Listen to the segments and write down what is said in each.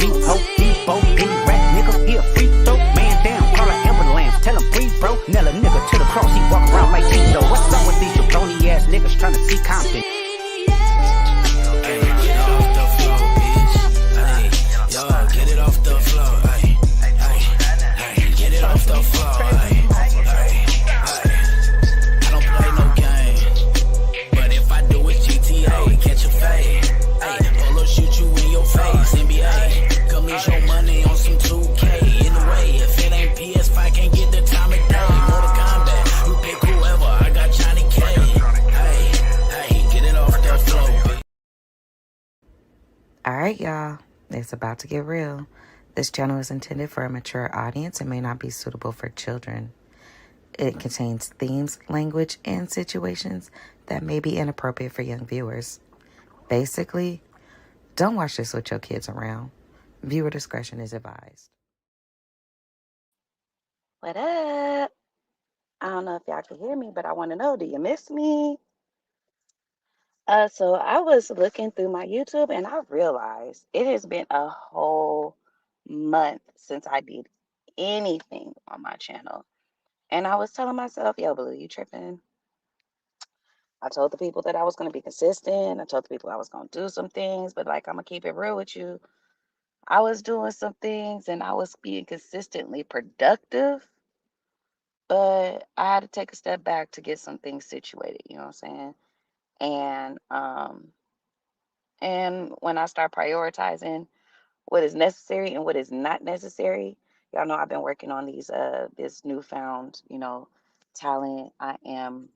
deep hoe, Debo, any rat nigga, he a free throw. Man down, call an ambulance, tell him breathe, bro. Nail a nigga to the cross, he walk around like Tito. What's up with these jabroni ass niggas trying to see Compton? Get it off the floor, ay, get it off the floor, ay, I don't play no game, but if I do it, GTA, catch a fade, ay, pull up, shoot you in your face, NBA, come lose your money on some 2K, in the way, if it ain't PS5, can't get the time of day, Mortal Kombat, you pick whoever, I got Johnny K, ay, get it off the floor. Alright, y'all. It's about to get real. This channel is intended for a mature audience and may not be suitable for children. It contains themes, language, and situations that may be inappropriate for young viewers. Basically, don't watch this with your kids around. Viewer discretion is advised. What up? I don't know if y'all can hear me, but I want to know, do you miss me? So I was looking through my YouTube and I realized it has been a whole month since I did anything on my channel. And I was telling myself, yo, Blue, you tripping? I told the people that I was going to be consistent. I told the people I was going to do some things, but like, I'm going to keep it real with you. I was doing some things and I was being consistently productive, but I had to take a step back to get some things situated, you know what I'm saying? And when I start prioritizing what is necessary and what is not necessary, y'all know I've been working on this newfound, talent. I am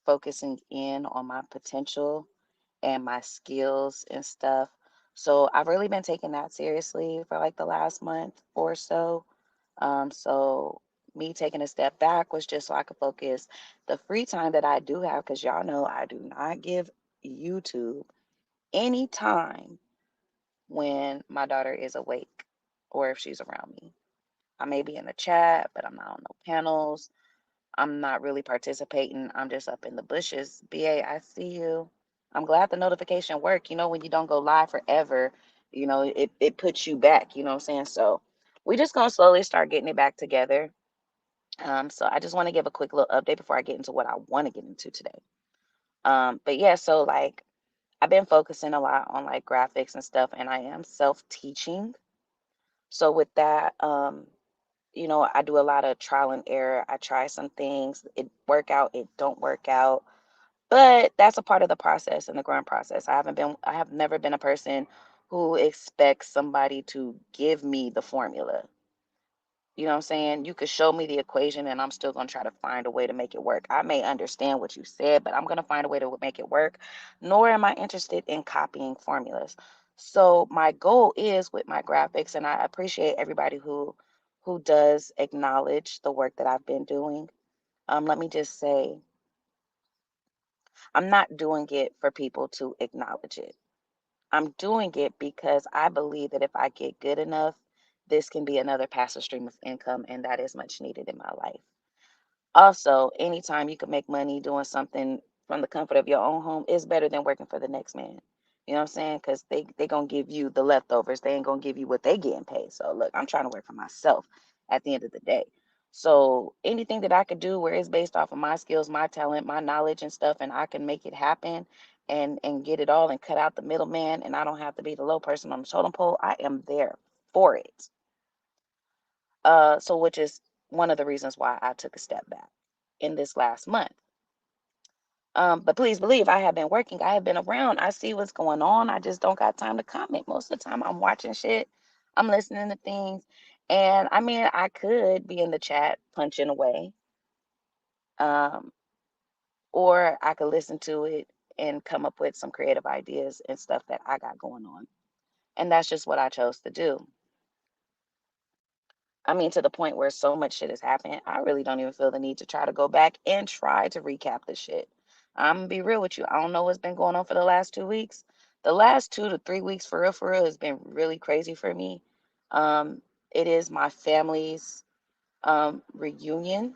focusing in on my potential and my skills and stuff. So I've really been taking that seriously for like the last month or so. So me taking a step back was just so I could focus the free time that I do have, because y'all know I do not give YouTube any time when my daughter is awake or if she's around me. I may be in the chat, but I'm not on no panels. I'm not really participating. I'm just up in the bushes. BA, I see you. I'm glad the notification worked. When you don't go live forever, it puts you back, you know what I'm saying? So we just gonna slowly start getting it back together. So I just want to give a quick little update before I get into what I want to get into today. But yeah, so like I've been focusing a lot on like graphics and stuff, and I am self-teaching. So with that, I do a lot of trial and error. I try some things, it work out, it don't work out. But that's a part of the process and the growing process. I have never been a person who expects somebody to give me the formula. You know what I'm saying? You could show me the equation and I'm still going to try to find a way to make it work. I may understand what you said, but I'm going to find a way to make it work. Nor am I interested in copying formulas. So my goal is with my graphics, and I appreciate everybody who does acknowledge the work that I've been doing. Let me just say, I'm not doing it for people to acknowledge it. I'm doing it because I believe that if I get good enough, this can be another passive stream of income, and that is much needed in my life. Also, anytime you can make money doing something from the comfort of your own home is better than working for the next man. You know what I'm saying? Because they going to give you the leftovers. They ain't going to give you what they getting paid. So, look, I'm trying to work for myself at the end of the day. So anything that I could do where it's based off of my skills, my talent, my knowledge and stuff, and I can make it happen and get it all and cut out the middleman, and I don't have to be the low person on the totem pole, I am there for it. So which is one of the reasons why I took a step back in this last month. But please believe I have been working. I have been around. I see what's going on. I just don't got time to comment. Most of the time I'm watching shit. I'm listening to things. And I mean, I could be in the chat punching away. Or I could listen to it and come up with some creative ideas and stuff that I got going on. And that's just what I chose to do. I mean, to the point where so much shit has happened, I really don't even feel the need to try to go back and try to recap the shit. I'm gonna be real with you. I don't know what's been going on for the last 2 weeks. The last 2 to 3 weeks, for real, has been really crazy for me. It is my family's reunion.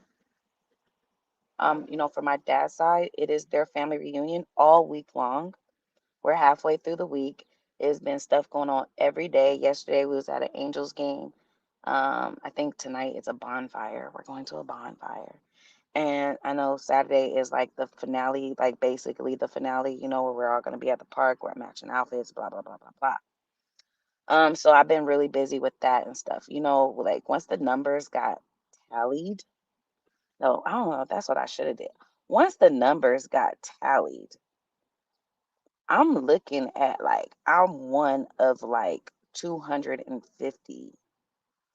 For my dad's side, it is their family reunion all week long. We're halfway through the week. It's been stuff going on every day. Yesterday we was at an Angels game. I think tonight it's a bonfire. We're going to a bonfire. And I know Saturday is like the finale, like basically the finale, where we're all going to be at the park, we're matching outfits, blah, blah, blah, blah, blah. So I've been really busy with that and stuff. Like once the numbers got tallied, no, I don't know. That's what I should have did. Once the numbers got tallied, I'm looking at like I'm one of like 250,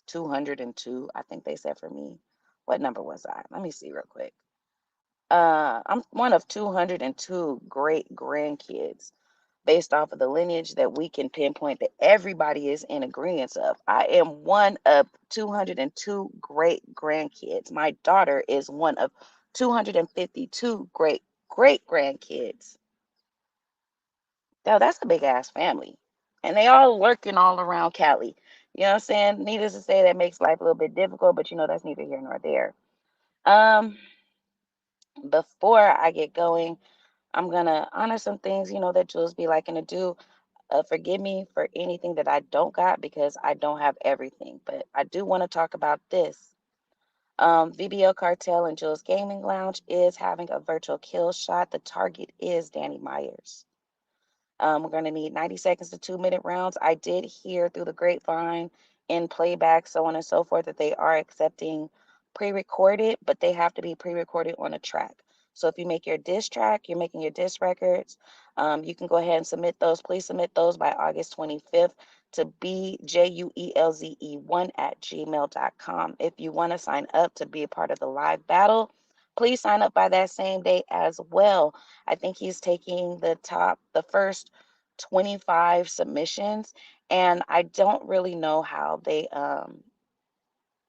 202, I think they said for me. What number was I? Let me see real quick. I'm one of 202 great grandkids based off of the lineage that we can pinpoint that everybody is in agreement of. I am one of 202 great grandkids. My daughter is one of 252 great great grandkids. Now that's a big ass family. And they all working all around Cali. You know what I'm saying? Needless to say, that makes life a little bit difficult, but that's neither here nor there. Um, Before I get going, I'm gonna honor some things, that Jules be liking to do. Forgive me for anything that I don't got because I don't have everything. But I do want to talk about this. VBO Cartel and Jules Gaming Lounge is having a virtual kill shot. The target is Danny Myers. We're going to need 90 seconds to 2-minute rounds. I did hear through the grapevine in playback, so on and so forth, that they are accepting pre-recorded, but they have to be pre-recorded on a track. So if you make your diss track, you're making your diss records, you can go ahead and submit those. Please submit those by August 25th to bjuelze1@gmail.com. If you want to sign up to be a part of the live battle, please sign up by that same day as well. I think he's taking the first 25 submissions, and I don't really know how they're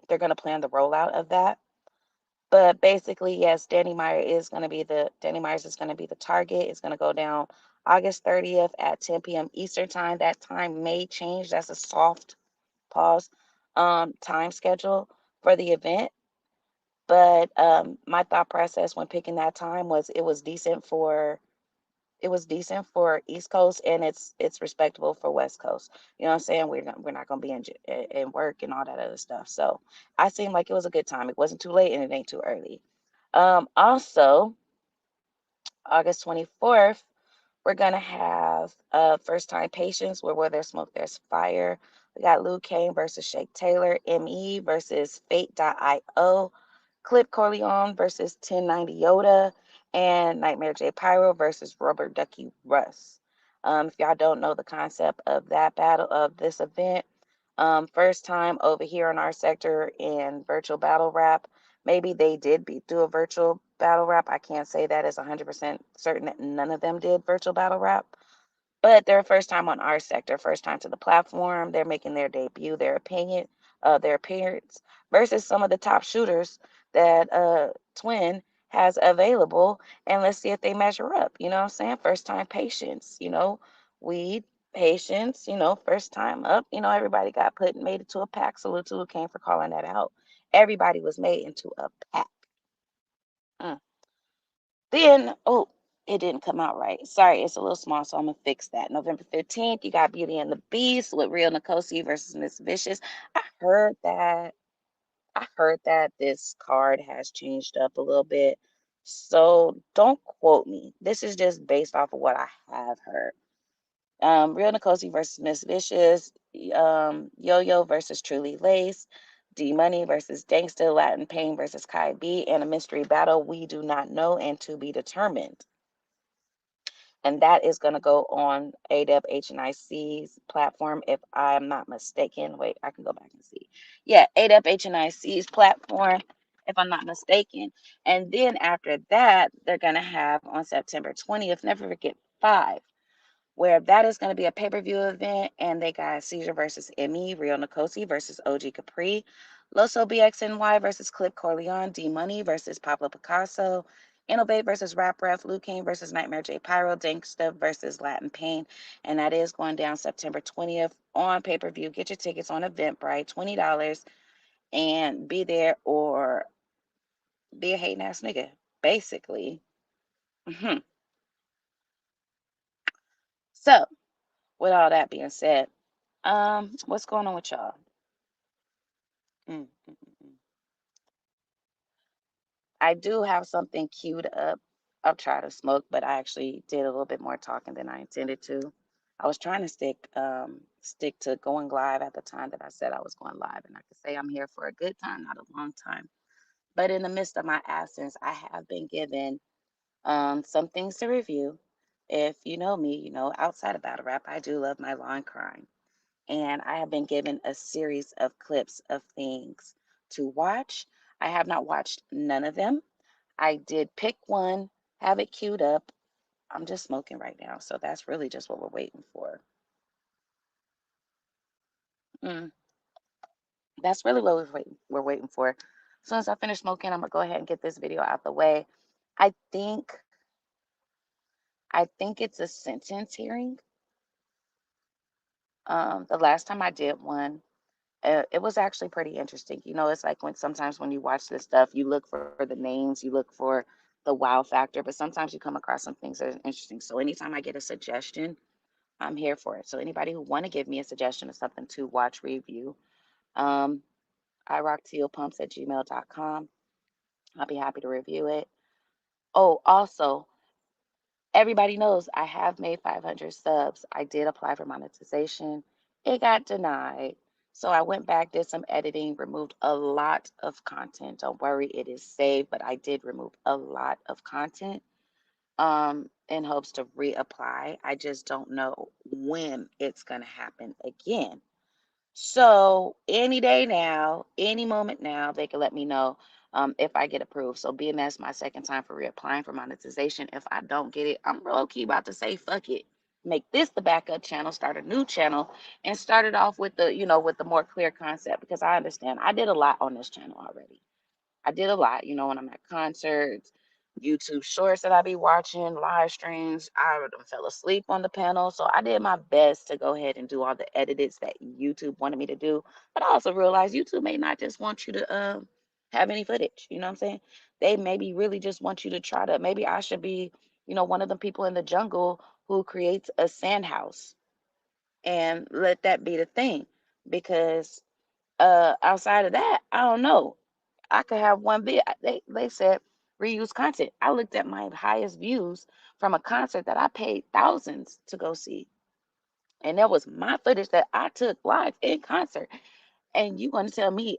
going to plan the rollout of that. But basically, yes, Danny Myers is going to be the target. It's going to go down August 30th at 10 p.m. Eastern time. That time may change. That's a soft pause time schedule for the event. But my thought process when picking that time was it was decent for East Coast, and it's respectable for West Coast. You know what I'm saying? We're not gonna be in work and all that other stuff. So I seemed like it was a good time. It wasn't too late and it ain't too early. Also, August 24th, we're gonna have First Time Patience, where there's smoke, there's fire. We got Luke Kane versus Shake Taylor, ME versus Fate.io, Clip Corleone versus 1090 Yoda, and Nightmare J Pyro versus Robert Ducky Russ. If y'all don't know the concept of that battle of this event, first time over here in our sector in virtual battle rap. Maybe they did do a virtual battle rap. I can't say that as 100% certain that none of them did virtual battle rap. But they're first time on our sector, first time to the platform. They're making their debut, their appearance versus some of the top shooters that Twin has available. And let's see if they measure up. You know what I'm saying? First time patience, weed, patience, first time up. Everybody got made it to a pack. Salute to who came for calling that out. Everybody was made into a pack. Mm. Then, oh, it didn't come out right. Sorry, it's a little small, so I'm gonna fix that. November 15th, you got Beauty and the Beast with Real Nkosi versus Miss Vicious. I heard that. This card has changed up a little bit. So don't quote me. This is just based off of what I have heard. Real Nkosi versus Miss Vicious, Yo-Yo versus Truly Lace, D Money versus Gangsta, Latin Pain versus Kai B, and a mystery battle we do not know and to be determined. And that is going to go on ADEP HNIC's platform, if I'm not mistaken. Wait, I can go back and see. Yeah, ADEP HNIC's platform, if I'm not mistaken. And then after that, they're going to have on September 20th, Never Forget 5, where that is going to be a pay-per-view event, and they got Caesar versus Emmy, Real Nkosi versus OG Capri, Loso BXNY versus Clip Corleone, D Money versus Pablo Picasso, Innovate versus Rap Ref, Luke Kane versus Nightmare J Pyro, Danksta versus Latin Pain, and that is going down September 20th on pay-per-view. Get your tickets on Eventbrite, $20, and be there or be a hating ass nigga, basically. So with all that being said, what's going on with y'all? Mm, mm, mm, mm. I do have something queued up. I'll try to smoke, but I actually did a little bit more talking than I intended to. I was trying to stick to going live at the time that I said I was going live, and I could say I'm here for a good time, not a long time. But in the midst of my absence, I have been given some things to review. If you know me, you know outside of battle rap, I do love my law and crime, and I have been given a series of clips of things to watch. I have not watched none of them. I did pick one, have it queued up. I'm just smoking right now, so that's really just what we're waiting for. Mm, that's really what we're waiting for. As soon as I finish smoking, I'm gonna go ahead and get this video out the way. I think I think it's a sentence hearing. The last time I did one, it was actually pretty interesting. You know, it's like when sometimes when you watch this stuff, you look for the names, you look for the wow factor, but sometimes you come across some things that are interesting. So anytime I get a suggestion, I'm here for it. So anybody who want to give me a suggestion of something to watch, review, um, irocktealpumps@gmail.com. I'll be happy to review it. Oh, also, everybody knows I have made 500 subs. I did apply for monetization. It got denied. So I went back, did some editing, removed a lot of content. Don't worry, it is saved, but I did remove a lot of content in hopes to reapply. I just don't know when it's going to happen again. So any day now, any moment now, they can let me know if I get approved. So being that's my second time for reapplying for monetization, if I don't get it, I'm low key about to say fuck it. Make this the backup channel, start a new channel, and start it off with with the more clear concept because I understand I did a lot on this channel already. I did a lot, when I'm at concerts, YouTube shorts that I be watching, live streams. I done fell asleep on the panel. So I did my best to go ahead and do all the edits that YouTube wanted me to do. But I also realized YouTube may not just want you to have any footage. You know what I'm saying? They maybe really just want you to try to, maybe I should be, one of the people in the jungle who creates a sand house and let that be the thing. Because outside of that, I don't know. I could have one bit. They said reuse content. I looked at my highest views from a concert that I paid thousands to go see. And that was my footage that I took live in concert. And you gonna tell me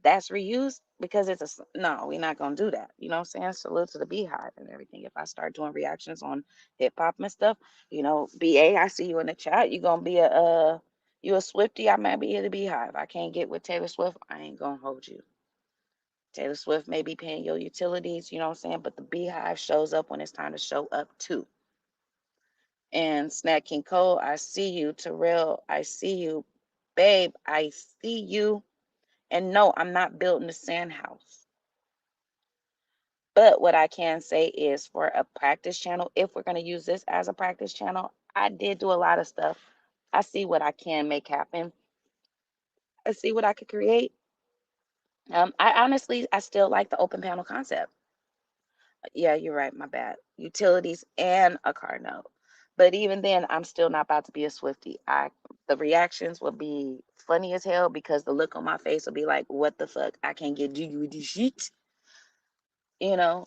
that's reused because no, we're not gonna do that. You know what I'm saying? Salute to the Beehive and everything. If I start doing reactions on hip hop and stuff, BA, I see you in the chat. You gonna be you a Swifty? I might be at the Beehive. I can't get with Taylor Swift. I ain't gonna hold you. Taylor Swift may be paying your utilities, you know what I'm saying? But the Beehive shows up when it's time to show up too. And Snack King Cole, I see you. Terrell, I see you. Babe, I see you. And no, I'm not building a sand house. But what I can say is for a practice channel, if we're going to use this as a practice channel, I did do a lot of stuff. I see what I can make happen. I see what I could create. I still like the open panel concept. Yeah, you're right. My bad. Utilities and a car note. But even then, I'm still not about to be a Swifty. The reactions will be funny as hell because the look on my face will be like, "What the fuck? I can't get jiggy with this shit."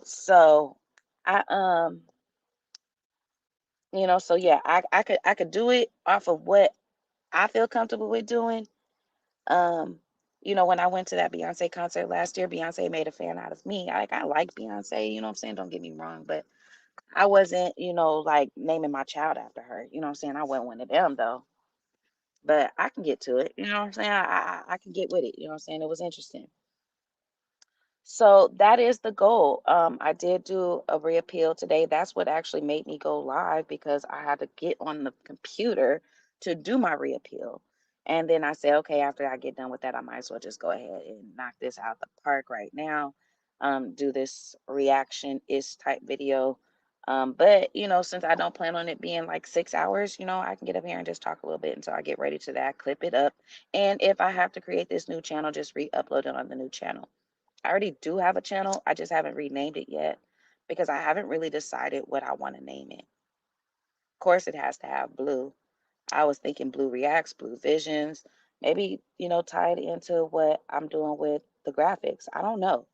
So I so yeah, I could do it off of what I feel comfortable with doing. Um, when I went to that Beyonce concert last year, Beyonce made a fan out of me. I like Beyonce, you know what I'm saying? Don't get me wrong, but I wasn't, like naming my child after her. You know what I'm saying? I wasn't one of them though. But I can get to it. You know what I'm saying? I can get with it. You know what I'm saying? It was interesting. So that is the goal. I did do a reappeal today. That's what actually made me go live because I had to get on the computer to do my reappeal. And then I said, okay, after I get done with that, I might as well just go ahead and knock this out the park right now. Do this reaction is type video. But since I don't plan on it being like 6 hours, I can get up here and just talk a little bit until I get ready to that, clip it up. And if I have to create this new channel, just re-upload it on the new channel. I already do have a channel. I just haven't renamed it yet because I haven't really decided what I want to name it. Of course, it has to have blue. I was thinking Blue Reacts, Blue Visions, maybe, tied into what I'm doing with the graphics. I don't know.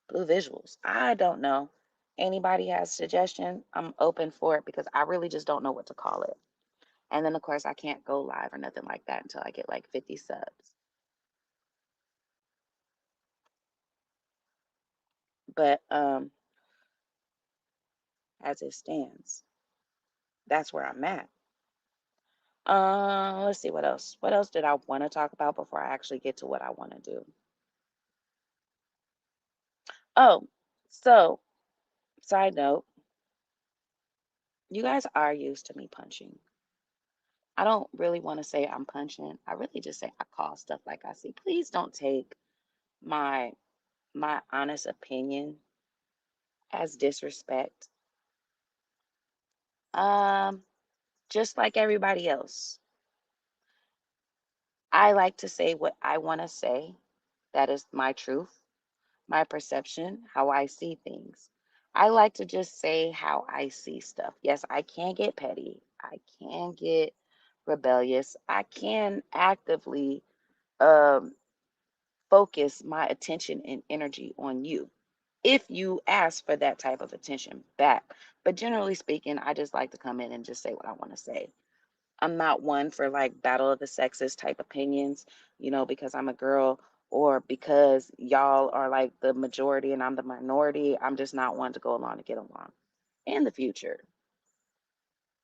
Blue Visuals. I don't know. Anybody has suggestion? I'm open for it because I really just don't know what to call it. And then of course I can't go live or nothing like that until I get like 50 subs. But as it stands, that's where I'm at. Let's see what else. What else did I want to talk about before I actually get to what I want to do? Oh, so side note, you guys are used to me punching. I don't really want to say I'm punching. I really just say I call stuff like I see. Please don't take my honest opinion as disrespect. Um, just like everybody else, I like to say what I want to say. That is my truth, my perception, how I see things. I like to just say how I see stuff. Yes, I can get petty. I can get rebellious. I can actively um, focus my attention and energy on you if you ask for that type of attention back. But generally speaking, I just like to come in and just say what I want to say. I'm not one for like battle of the sexes type opinions, because I'm a girl or because y'all are like the majority and I'm the minority. I'm just not one to go along to get along. In the future,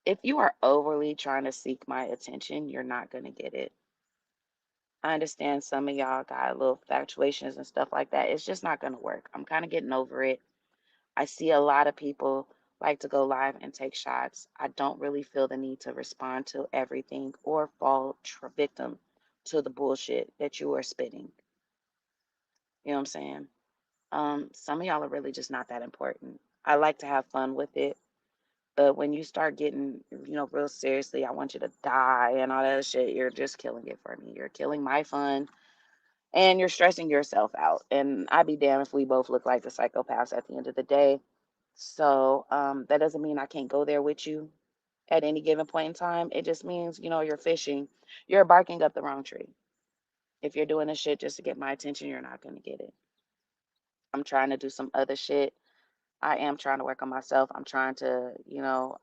if you are overly trying to seek my attention, you're not going to get it. I understand some of y'all got little fluctuations and stuff like that. It's just not going to work. I'm kind of getting over it. I see a lot of people like to go live and take shots. I don't really feel the need to respond to everything or fall victim to the bullshit that you are spitting. You know what I'm saying? Some of y'all are really just not that important. I like to have fun with it, but when you start getting, real seriously, I want you to die and all that shit, you're just killing it for me. You're killing my fun and you're stressing yourself out. And I'd be damned if we both look like the psychopaths at the end of the day. So that doesn't mean I can't go there with you at any given point in time. It just means, you're fishing. You're barking up the wrong tree. If you're doing this shit just to get my attention, you're not going to get it. I'm trying to do some other shit. I am trying to work on myself. I'm trying to,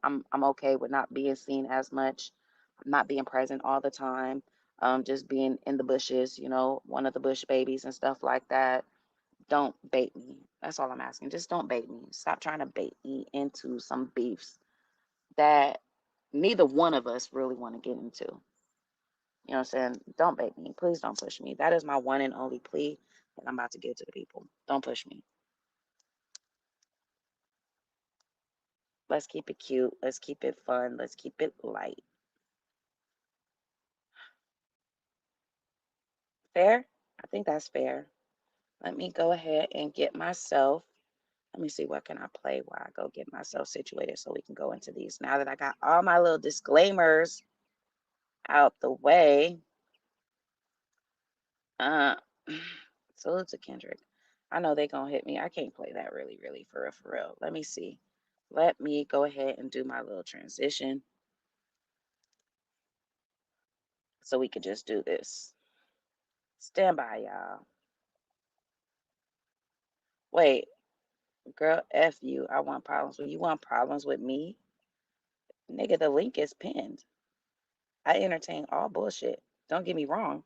I'm okay with not being seen as much. I'm not being present all the time. Just being in the bushes, one of the bush babies and stuff like that. Don't bait me. That's all I'm asking. Just don't bait me. Stop trying to bait me into some beefs that neither one of us really want to get into. You know what I'm saying? Don't bait me. Please don't push me. That is my one and only plea that I'm about to give to the people. Don't push me. Let's keep it cute. Let's keep it fun. Let's keep it light. Fair? I think that's fair. Let me go ahead and get myself. Let me see what can I play while I go get myself situated so we can go into these. Now that I got all my little disclaimers out the way. Uh salute to Kendrick. I know they gonna hit me. I can't play that really, really for real, for real. Let me see. Let me go ahead and do my little transition so we could just do this. Stand by, y'all. Wait, girl, F you. I want problems with you. Want problems with me? Nigga, the link is pinned. I entertain all bullshit. Don't get me wrong.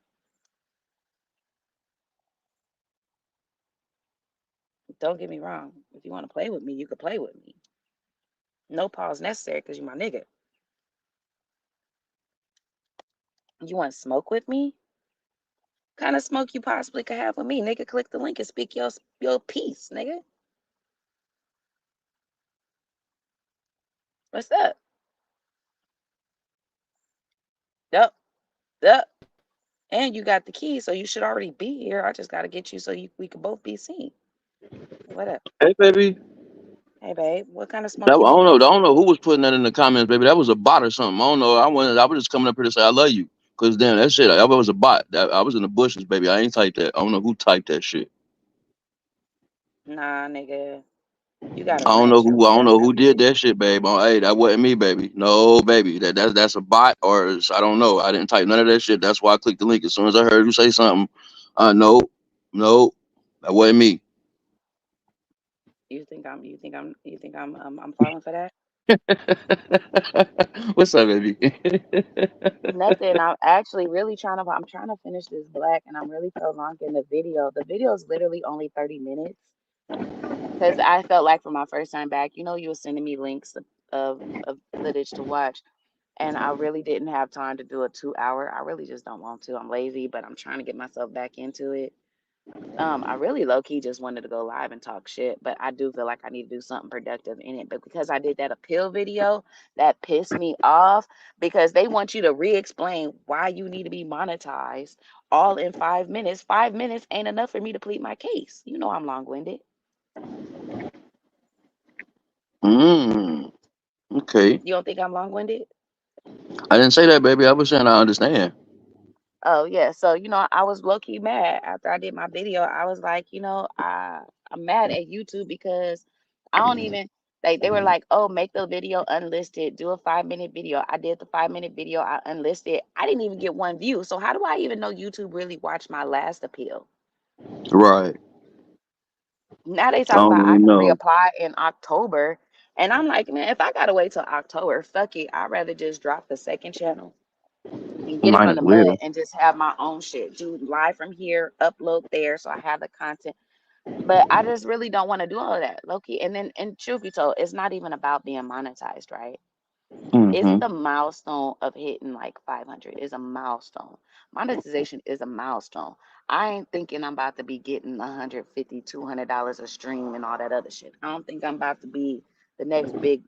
Don't get me wrong. If you want to play with me, you could play with me. No pause necessary because you my nigga. You want to smoke with me? Kind of smoke you possibly could have with me, nigga? Click the link and speak your piece, nigga. What's up? Yup, yup. And you got the key, so you should already be here. I just got to get you so we could both be seen. What up? Hey, baby. Hey, babe. What kind of I smoke you don't want? know. I don't know who was putting that in the comments, baby. That was a bot or something. I don't know. I was just coming up here to say I love you. Cause damn, that shit. I was a bot. I was in the bushes, baby. I ain't typed that. I don't know who typed that shit. Nah, nigga. You gotta rank your I don't stuff know who did after. that shit, babe. Oh, hey, that wasn't me, baby. No, baby. That's a bot I don't know. I didn't type none of that shit. That's why I clicked the link as soon as I heard you say something. No, no, that wasn't me. I'm falling for that? What's up, baby? Nothing. I'm trying to finish this black and I'm really prolonging the video. The video is literally only 30 minutes because I felt like for my first time back, you were sending me links of footage to watch. And I really didn't have time to do a 2 hour. I really just don't want to. I'm lazy, but I'm trying to get myself back into it. I really low key just wanted to go live and talk shit, but I do feel like I need to do something productive in it. But because I did that appeal video, that pissed me off because they want you to re-explain why you need to be monetized all in 5 minutes. 5 minutes ain't enough for me to plead my case. You know I'm long-winded. Mm, okay. You don't think I'm long-winded? I didn't say that, baby. I was saying I understand. Oh yeah, so I was low key mad after I did my video. I was like, I'm mad at YouTube because I don't even like they were like, oh, make the video unlisted, do a 5 minute video. I did the 5 minute video, I unlisted. I didn't even get one view. So how do I even know YouTube really watched my last appeal? Right. Now they I talking don't about I even can know. reapply in October. And I'm like, man, if I gotta wait till October, fuck it. I'd rather just drop the second channel and get it Might from as the mud well. and just have my own shit. Do live from here, upload there, so I have the content. But I just really don't want to do all of that, Loki. And then, and truth be told, it's not even about being monetized, right? It's Mm-hmm. the milestone of hitting like 500 is a milestone. Monetization is a milestone. I ain't thinking I'm about to be getting 150, $200 a stream and all that other shit. I don't think I'm about to be the next big,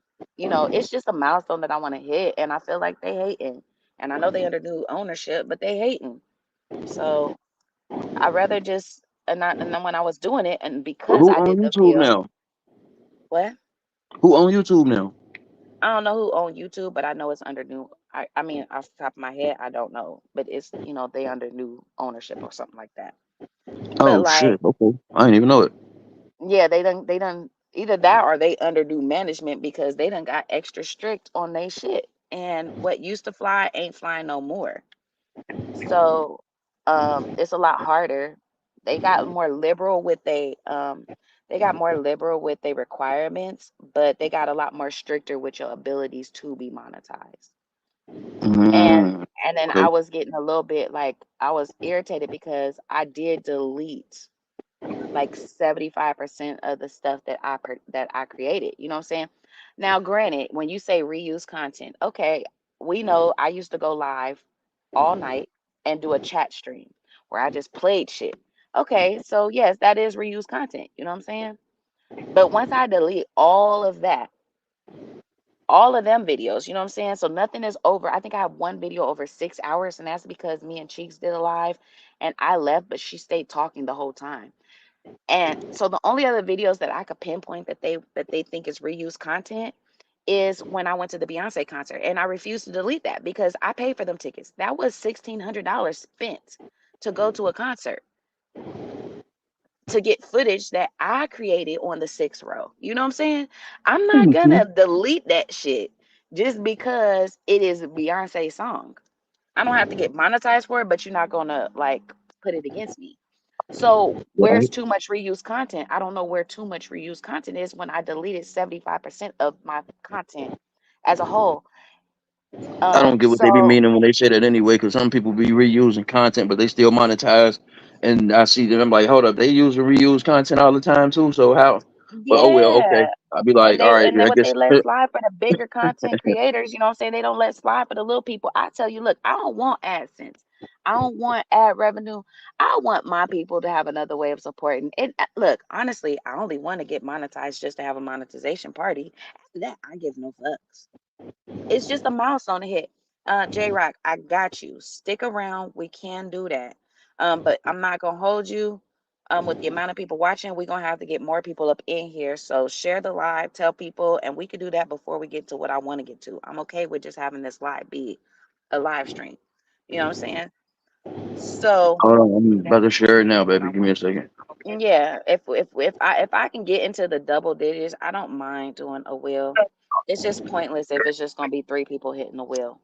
it's just a milestone that I want to hit. And I feel like they hating. And I know they under new ownership, but they hating. So I rather just, and then when I was doing it, and Well, because who I on did the YouTube appeal, now? what? Who on YouTube now? I don't know who owned YouTube, but I know it's under new. I mean, off the top of my head, I don't know, but it's they under new ownership or something like that. But Oh like, shit. Okay. I didn't even know it. yeah, they done either that or they under new management because they done got extra strict on they shit, and what used to fly ain't flying no more. So, it's a lot harder. They got more liberal with they requirements, but they got a lot more stricter with your abilities to be monetized. And Mm, and then I okay. was getting a little bit like I was irritated because I did delete like 75% of the stuff that I created. You know what I'm saying? Now, granted, when you say reuse content, okay, we know I used to go live all night and do a chat stream where I just played shit. Okay, so yes, that is reuse content. You know what I'm saying? But once I delete all of them videos, you know what I'm saying? So nothing is over. I think I have one video over 6 hours, and that's because me and Cheeks did a live and I left, but she stayed talking the whole time. And so the only other videos that I could pinpoint that they think is reused content is when I went to the Beyonce concert. And I refused to delete that because I paid for them tickets. That was $1,600 spent to go to a concert to get footage that I created on the sixth row. You know what I'm saying? I'm not Mm-hmm. gonna delete that shit just because it is a Beyonce song. I don't have to get monetized for it, but you're not gonna like put it against me. So where's Right. too much reused content? I don't know where too much reused content is when I deleted 75% of my content as a whole. I don't get what they be So meaning when they say that anyway, because some people be reusing content, but they still monetize. And I see them, I'm like, hold up, they use and reuse content all the time too. So how? But oh well, okay. yeah. I'll be And like, they all right, and yeah, then I what they guess. let slide for the bigger content creators, you know what I'm saying? They don't let slide for the little people. I tell you, look, I don't want AdSense. I don't want ad revenue. I want my people to have another way of supporting it. Look, honestly, I only want to get monetized just to have a monetization party. After that, I give no fucks. It's just a milestone to hit. J Rock, I got you. Stick around. We can do that. But I'm not gonna hold you. With the amount of people watching, we're gonna have to get more people up in here. So share the live, tell people, and we could do that before we get to what I want to get to. I'm okay with just having this live be a live stream. You know what I'm saying? So Hold on, I'm that's about to share it now, what I baby. Give me want a to do. second. Yeah, if I can get into the double digits, I don't mind doing a wheel. It's just pointless if it's just gonna be three people hitting the wheel.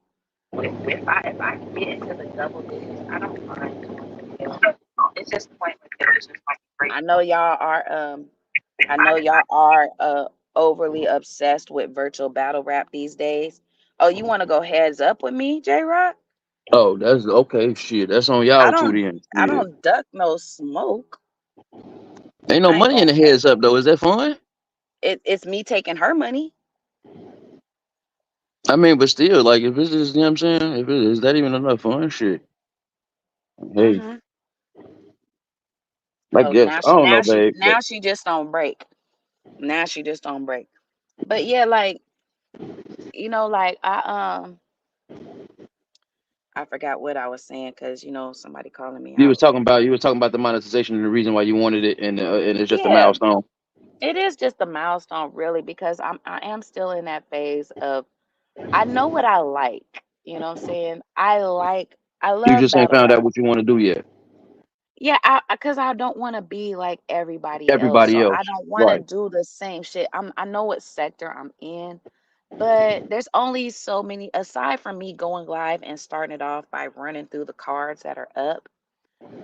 If I can get into the double digits, I don't mind doing a wheel. It's just pointless if it's just gonna be three. I know y'all are overly obsessed with virtual battle rap these days. Oh, you want to go heads up with me, J Rock? Oh, that's okay. Shit, that's on I y'all two don't then. I Shit. don't duck no smoke. Ain't no I ain't money in gonna the heads up though. Is that fun? it's me taking her money. I mean, but still, like, if it's just, you know what I'm saying? If it is that even enough fun, shit. Hey, Hmm. I Oh, guess now I she don't now know, she babe. But now she just don't break. Now she just don't break. But yeah, like like I forgot what I was saying because somebody calling me out. you was talking about the monetization and the reason why you wanted it, and it's just a Yeah, milestone. it is just a milestone, really, because I am still in that phase of I know what I like. You know what I'm saying? I You love just ain't battle found out rap. what you want to do yet. Yeah, I don't want to be like everybody else. Everybody So else, I don't want to right? do the same shit. I know what sector I'm in, but there's only so many aside from me going live and starting it off by running through the cards that are up.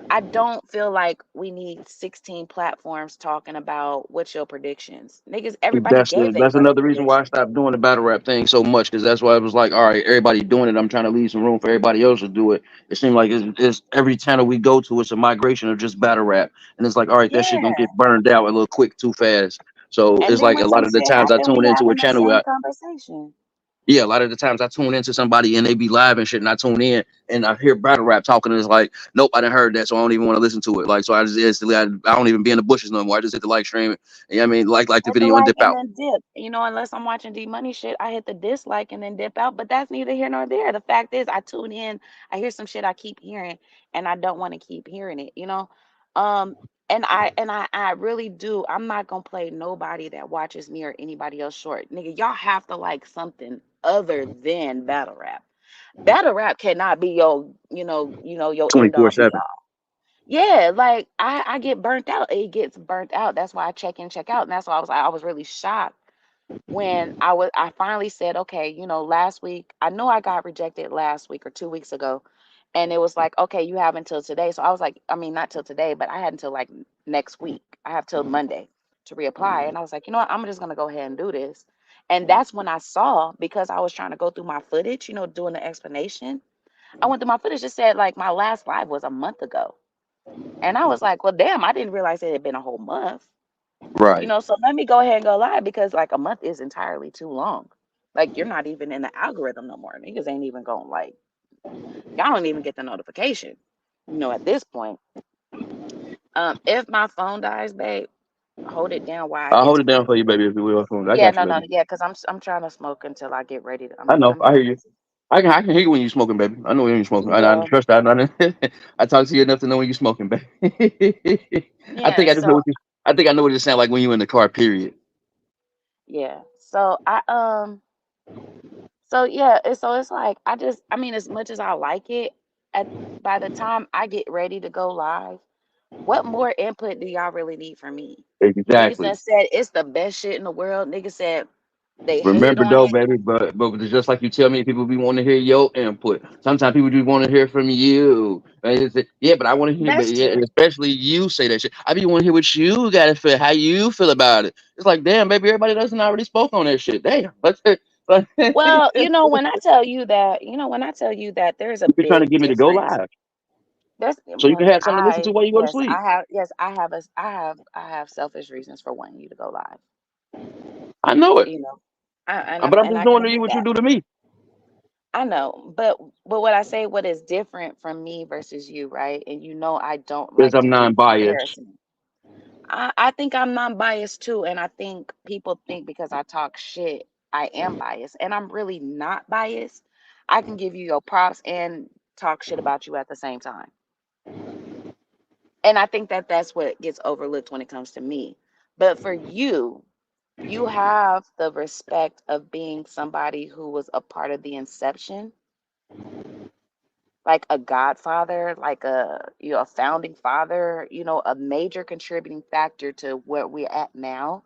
I don't feel like we need 16 platforms talking about what's your predictions. Niggas, everybody gave their That's fucking another reason why I prediction. stopped doing the battle rap thing so much, because that's why it was like, all right, everybody doing it. I'm trying to leave some room for everybody else to do it. It seemed like it's every channel we go to, it's a migration of just battle rap, and it's like, all right, that shit gonna Yeah. get burned out a little quick too fast. So And it's then like a when lot some of the shit times I happen, tune we into a having the channel. same conversation. Yeah, a lot of the times I tune into somebody and they be live and shit, and I tune in and I hear battle rap talking, and it's like, nope, I didn't heard that, so I don't even want to listen to it. Like, so I just instantly, I don't even be in the bushes no more. I just hit the like stream, and you know what I mean, like the Hit the video and like dip and out. then dip. Unless I'm watching D Money shit, I hit the dislike and then dip out. But that's neither here nor there. The fact is, I tune in, I hear some shit I keep hearing, and I don't want to keep hearing it. Um, and I really do. I'm not gonna play nobody that watches me or anybody else short. Nigga, y'all have to like something other than battle rap. Battle rap cannot be your end all be 24/7. all. Yeah, like I get burnt out. It gets burnt out. That's why I check in, check out. And that's why I was really shocked when I finally said, okay, last week, I know I got rejected last week or 2 weeks ago. And it was like, okay, you have until today. So I was like, I mean, not till today, but I had until like next week. I have till Monday to reapply. And I was like, you know what? I'm just gonna go ahead and do this. And that's when I saw, because I was trying to go through my footage, doing the explanation. I went through my footage. It said like my last live was a month ago. And I was like, well, damn, I didn't realize it had been a whole month. Right. So let me go ahead and go live because like a month is entirely too long. Like you're not even in the algorithm no more. Niggas ain't even going like y'all don't even get the notification. At this point. If my phone dies, babe, hold it down while I I'll get hold to it down my for you, baby, if you will. I yeah, got you, no, no, baby. yeah, because I'm trying to smoke until I get ready to I know. I'm I hear getting you. ready. I can hear you when you smoking, baby. I know when you smoking. I Yeah, trust that. I talk to you enough to know when you smoking, baby. I think yeah. I just know So what you. I think I know what it sound like when you in the car. Period. yeah. So so it's like I mean, as much as I like it, at by the time I get ready to go live, what more input do y'all really need from me? Niggas Exactly. that said it's the best shit in the world. Niggas said they hate Remember on though, it. baby, but just like you tell me, people be wanting to hear your input. Sometimes people do want to hear from you. And yeah, but I want to hear, but That's yeah, and true. especially you say that shit. I be want to hear what you got to feel, how you feel about it. It's like, damn, baby, everybody doesn't already spoke on that shit. Damn, but Well, when I tell you that there's a you been trying to big get me to go difference. live, There's so you can when have something to listen to I while you go to yes, sleep. I have yes, I have selfish reasons for wanting you to go live. I know it, You know, I, and but I'm I'm and just I can doing to you admit what you that. do to me. I know, but what I say, what is different from me versus you, right? And I don't Because like I'm to do non-biased. comparison. I think I'm non-biased too, and I think people think because I talk shit, I am biased, and I'm really not biased. I can give you your props and talk shit about you at the same time, and I think that that's what gets overlooked when it comes to me. But for you, you have the respect of being somebody who was a part of the inception. like a godfather, like a founding father, a major contributing factor to where we're at now.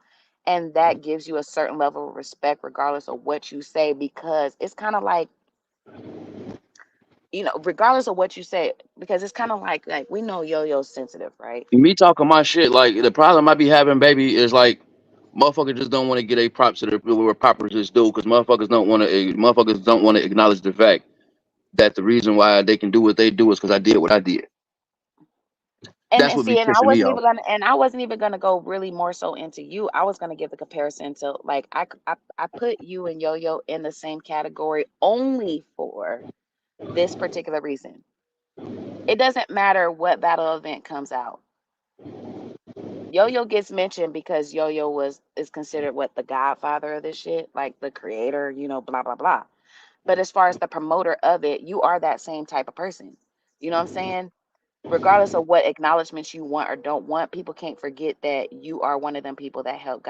And that gives you a certain level of respect regardless of what you say, because it's kind of like, regardless of what you say, because it's kind of like we know Yo-Yo's sensitive, right? Me talking my shit, like the problem I be having, baby, is like motherfuckers just don't want to get a props to the where proper just do, because motherfuckers don't want to acknowledge the fact that the reason why they can do what they do is because I did what I did. And That's and what be see, and pissing me off. I wasn't even gonna go really more so into you. I was gonna give the comparison to, like, I put you and Yo-Yo in the same category only for this particular reason. It doesn't matter what battle event comes out. Yo-Yo gets mentioned because Yo-Yo is considered what, the godfather of this shit, like the creator, blah blah blah. But as far as the promoter of it, you are that same type of person. You know what I'm saying? Regardless of what acknowledgments you want or don't want, people can't forget that you are one of them people that help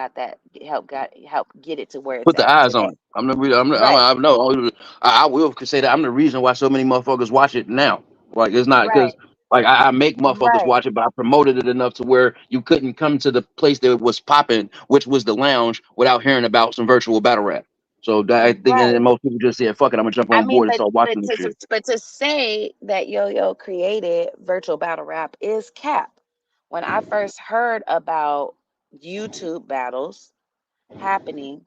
get it to where it's Put the at eyes on today. it. I'm the reason. Right, I know. I will say that I'm the reason why so many motherfuckers watch it now. Like it's not right, because like I make motherfuckers right, watch it, but I promoted it enough to where you couldn't come to the place that was popping, which was the lounge, without hearing about some virtual battle rap. So that, I think, and right. most people just said, "Fuck it, I'm gonna jump I on mean, board and start watching this shit." but to say that Yo-Yo created virtual battle rap is cap. When I first heard about YouTube battles happening,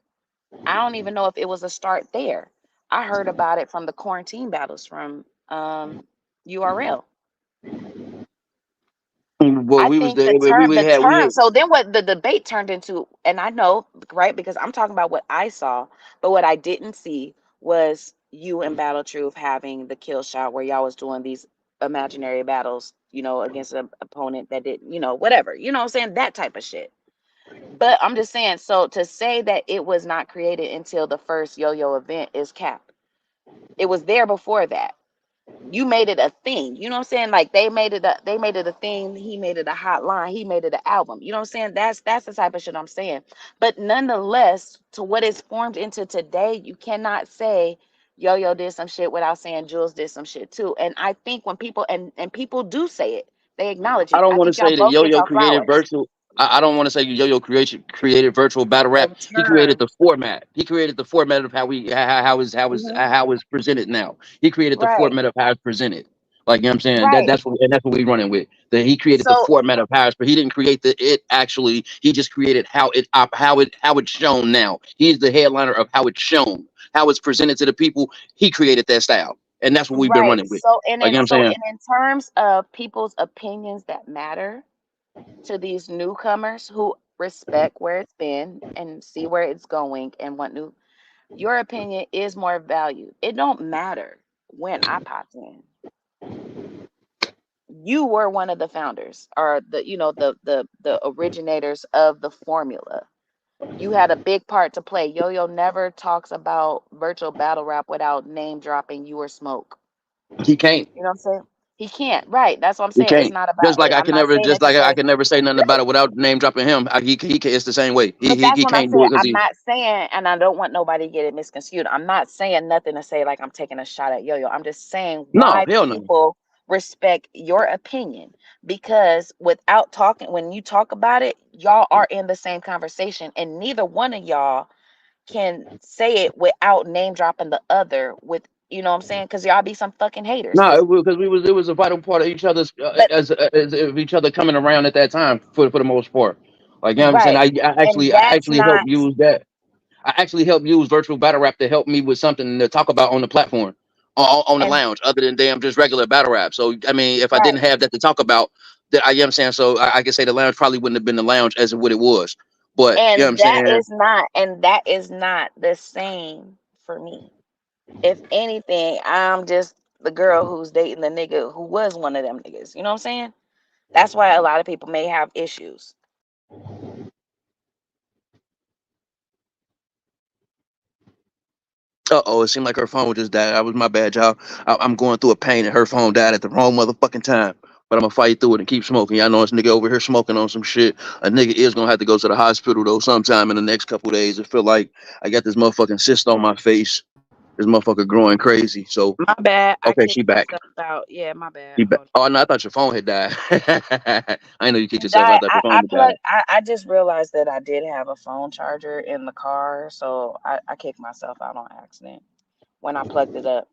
I don't even know if it was a start there. I heard about it from the quarantine battles from URL. Well, I we was think there. We had. so then what the debate turned into, and I know, right, because I'm talking about what I saw, but what I didn't see was you and Battle Truth having the kill shot where y'all was doing these imaginary battles, against an opponent that didn't, whatever, what I'm saying, that type of shit. But I'm just saying, so to say that it was not created until the first Yo-Yo event is cap. It was there before that. You made it a thing. You know what I'm saying? Like they made it a thing. He made it a hotline. He made it an album. You know what I'm saying? That's the type of shit I'm saying. But nonetheless, to what it's formed into today, you cannot say Yo-Yo did some shit without saying Jules did some shit too. And I think when people and people do say it, they acknowledge I it. don't I want to think y'all say that both get Yo-Yo y'all created flowers. virtual. I don't want to say Yo-Yo created virtual battle rap. The He created term. the format. He created the format of Hmm. how it's presented now. He created the Right. format of how it's presented. Like you know what I'm saying, Right. that's what we running with. That he created the So format of how it's, but he didn't create the it actually. He just created how it's shown now. He's the headliner of how it's shown, how it's presented to the people. He created that style, and that's what we've been right. running with. So and Like you in know what I'm so saying. and in terms of people's opinions that matter to these newcomers who respect where it's been and see where it's going and want new, your opinion is more valued. It don't matter when I popped in. You were one of the founders, or the originators of the formula. You had a big part to play. Yo-Yo never talks about virtual battle rap without name dropping you or Smoke. He can't. You know what I'm saying? He can't. Right. That's what I'm You saying. It's can't. not about it. I'm not saying it to I say, can never say nothing about it without name dropping him. He can, it's the same way. but that's He what I'm can't do saying. it because I'm he. not saying, and I don't want nobody to get it misconstrued. I'm not saying nothing to say like I'm taking a shot at Yo-Yo. I'm just saying No, why hell no. people respect your opinion, because without talking, when you talk about it, y'all are in the same conversation, and neither one of y'all can say it without name dropping the other. With, you know what I'm saying? Because y'all be some fucking haters. No, Because because it was a vital part of each other's but as of each other coming around at that time for the most part. Like you know what I'm saying. right, and I that's actually helped not use that. I actually helped use virtual battle rap to help me with something to talk about on the platform, on the and lounge, other than damn just regular battle rap. So I mean, if I right. didn't have that to talk about, that I you know what I'm saying. So I can say the lounge probably wouldn't have been the lounge as what it was. But you know what I'm saying. And that is not the same for me. If anything, I'm just the girl who's dating the nigga who was one of them niggas. You know what I'm saying? That's why a lot of people may have issues. Uh-oh, it seemed like her phone just died. That was my bad, y'all. I'm going through a pain and her phone died at the wrong motherfucking time. But I'm gonna fight through it and keep smoking. Y'all know this nigga over here smoking on some shit. A nigga is gonna have to go to the hospital though sometime in the next couple days. I feel like I got this motherfucking cyst on my face. This motherfucker growing crazy. So My bad. I okay, she kicked back. myself out. Yeah, my bad. She back. Hold Oh no, I thought your phone had died. I didn't know you kicked on. yourself. I Died. thought your I phone had died. plugged. I just realized that I did have a phone charger in the car, so I kicked myself out on accident when I plugged it up.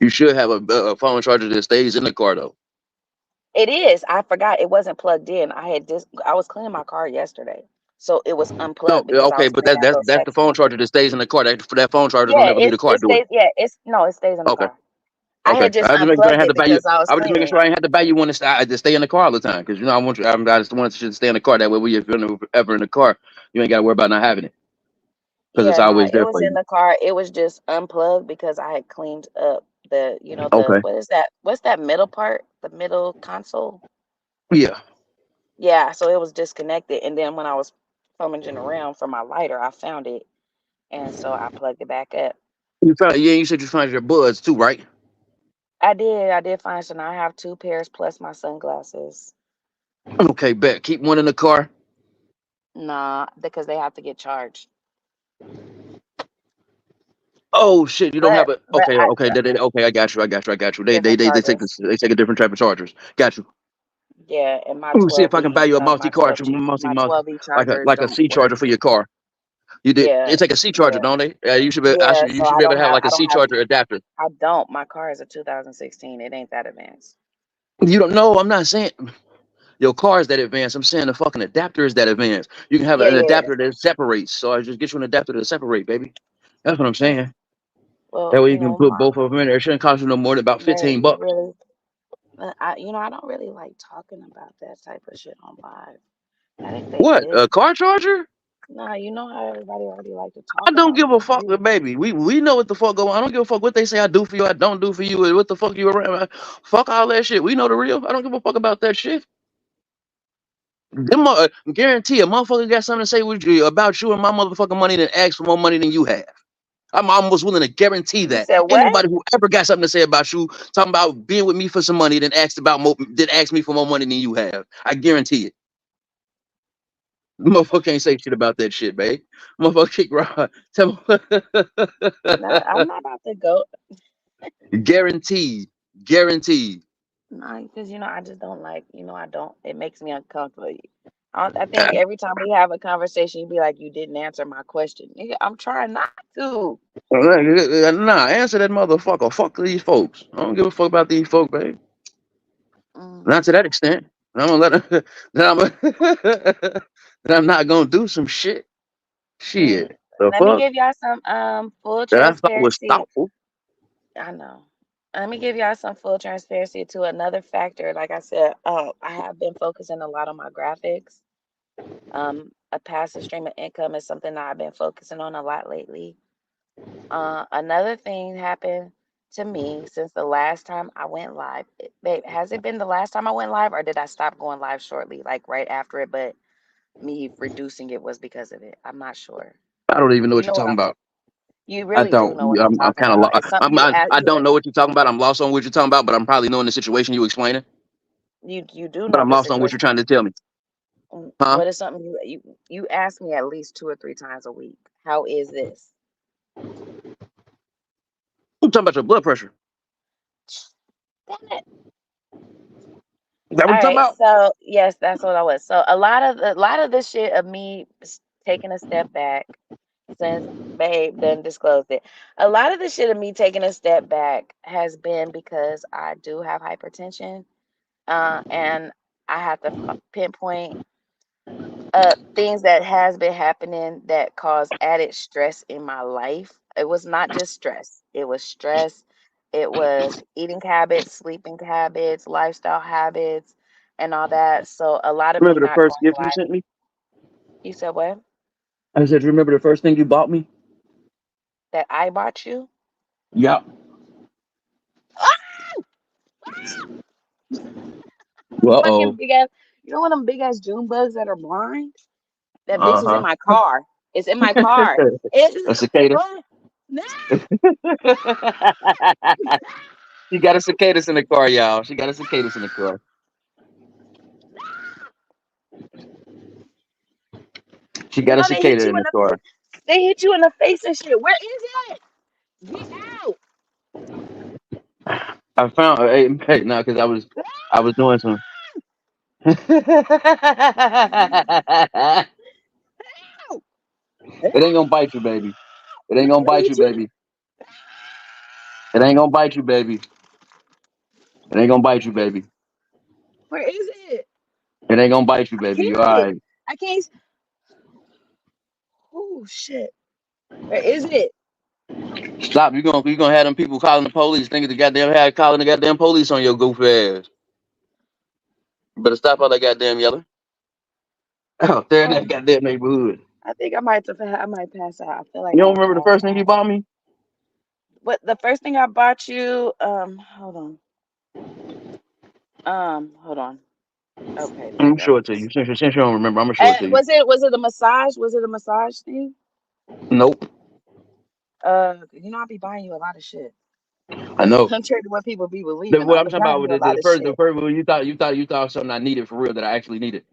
You should have a phone charger that stays in the car though. It is. I forgot it wasn't plugged in. I was cleaning my car yesterday, so it was No, unplugged because I okay, was but cleaning that little that's the section. phone charger that stays in the car. That phone charger don't Yeah, ever leave the car, it do it? stays. Yeah, it stays in the Okay, car. I okay. had just I just make sure I unplugged had it to buy you. because I was I was just making cleaning sure it. I ain't had to buy you one to stay in the car all the time because I want you. I just want you to stay in the car. That way, we if you're ever in the car, you ain't got to worry about not having it because it's Yeah, no, always it there was for in you. the car. It was just unplugged because I had cleaned up the Okay. what is that? What's that middle part? The middle console? Yeah. Yeah, so it was disconnected. And then when I was rummaging around for my lighter, I found it. And so I plugged it back up. You found. Yeah. You said you found your buds too, right? I did find so now I have 2 pairs plus my sunglasses. Okay. Bet. Keep one in the car. Nah, because they have to get charged. Oh shit! You don't have it. But Okay. I Okay. Okay. I got you. I got you. I got you. different chargers. They take a different type of chargers. Got you. Yeah, and my Let me see if I can buy 12V, you a my multi-charge, 12V chargers like a don't C work. charger for your car. You did. Yeah, It's like a C charger, yeah, don't they? You should be. yeah. You So should be able to have like a C charger adapter. I don't. My car is a 2016. It ain't that advanced. You don't know. I'm not saying your car is that advanced. I'm saying the fucking adapter is that advanced. You can have Yeah, an yeah. adapter that separates. So I just get you an adapter to separate, baby. That's what I'm Yeah. saying. Well, That way you can put both of them in there. It shouldn't cost you no more than about Ray, 15 you bucks. really, I don't really like talking about that type of shit on live. That ain't their What? A business. car charger? Nah, you know how everybody already like to I talk don't about give a fuck, me. baby. We know what the fuck go on. I don't give a fuck what they say I do for you, I don't do for you, and what the fuck you around. Fuck all that shit. We know the real. I don't give a fuck about that shit. Guarantee a motherfucker got something to say with you about you and my motherfucking money than ask for more money than you have. I'm almost willing to guarantee You that said what? anybody who ever got something to say about you, talking about being with me for some money, then ask me for more money than you have. I guarantee it. Motherfucker can't say shit about that shit, babe. Motherfucker kick Rod. Tell Nah, I'm not about to go. Guaranteed. Guaranteed. Nah, because I just don't like. I don't. It makes me uncomfortable. I think every time we have a conversation, you be like, "You didn't answer my question." Nigga, I'm trying not to. Nah, answer that motherfucker. Fuck these folks. I don't give a fuck about these folks, babe. Mm. Not to that extent. I'm gonna let them, that I'm not gonna do some shit. Mm. Shit. The Let me fuck? give y'all some full That I thought was transparency. thoughtful. I know. Let me give y'all some full transparency to another factor. Like I said, I have been focusing a lot on my graphics. A passive stream of income is something that I've been focusing on a lot lately. Another thing happened to me since the last time I went live. Babe, has it been the last time I went live, or did I stop going live shortly, like right after it? But me reducing it was because of it. I'm not sure. I don't even know You what you're know what talking about. you I really do don't. know what I'm I'm talking kind of. about. It's something I don't know what you're talking about. I'm lost on what you're talking about, but I'm probably knowing the situation you explaining. you do But know I'm the lost on what situation. you're trying to tell me, huh? What is something you ask me at least 2 or 3 times a week? How is this? I'm talking about your blood pressure. Damn it. Is that what All you're talking right, about? so yes, that's what I was. So a lot of this shit of me taking a step back since Babe done disclosed it. A lot of the shit of me taking a step back has been because I do have hypertension, and I have to pinpoint things that has been happening that cause added stress in my life. It was not just stress. It was stress. It was eating habits, sleeping habits, lifestyle habits, and all that. So a lot of me Remember the not first going gift you live. sent me? You said what? I said, remember the first thing you bought me? That I bought you? Yeah. Fucking Uh-oh. big ass. You know one of them big ass June bugs that are blind? That bitch is in Uh-huh. my car. It's in my car. A It's cicada. what? No. She got a cicadas in the car, y'all. She got a cicadas in the car. She You got a know they hit cicada you in in the the car. They hit you in the face and shit. Where is it? Get out. I found hey now because I was doing some. It ain't gonna bite you, baby. It ain't gonna They bite you, hit you. baby. It ain't gonna bite you, baby. It ain't gonna bite you, baby. Where is it? It ain't gonna bite you, I baby. You can't. alright. I can't. Oh shit. Where is it? Stop. You gonna have them people calling the police, thinking the goddamn had calling the goddamn police on your goofy ass. You better stop all that goddamn yelling. Out there in Oh, that goddamn neighborhood. I think I might have. I might pass out. I feel like You I'm don't gonna remember the pass first thing you out. bought me? What the first thing I bought you? Hold on. Hold on. Okay, there I'm you gonna show go. it to you. Since you don't remember, I'm gonna show it to you. Was it a massage? Was it a massage thing? Nope. You know I be buying you a lot of shit. I know. Contrary to what people be believing, What I I'm be talking buying about you with a lot the of first, shit. one you thought something I needed for real that I actually needed.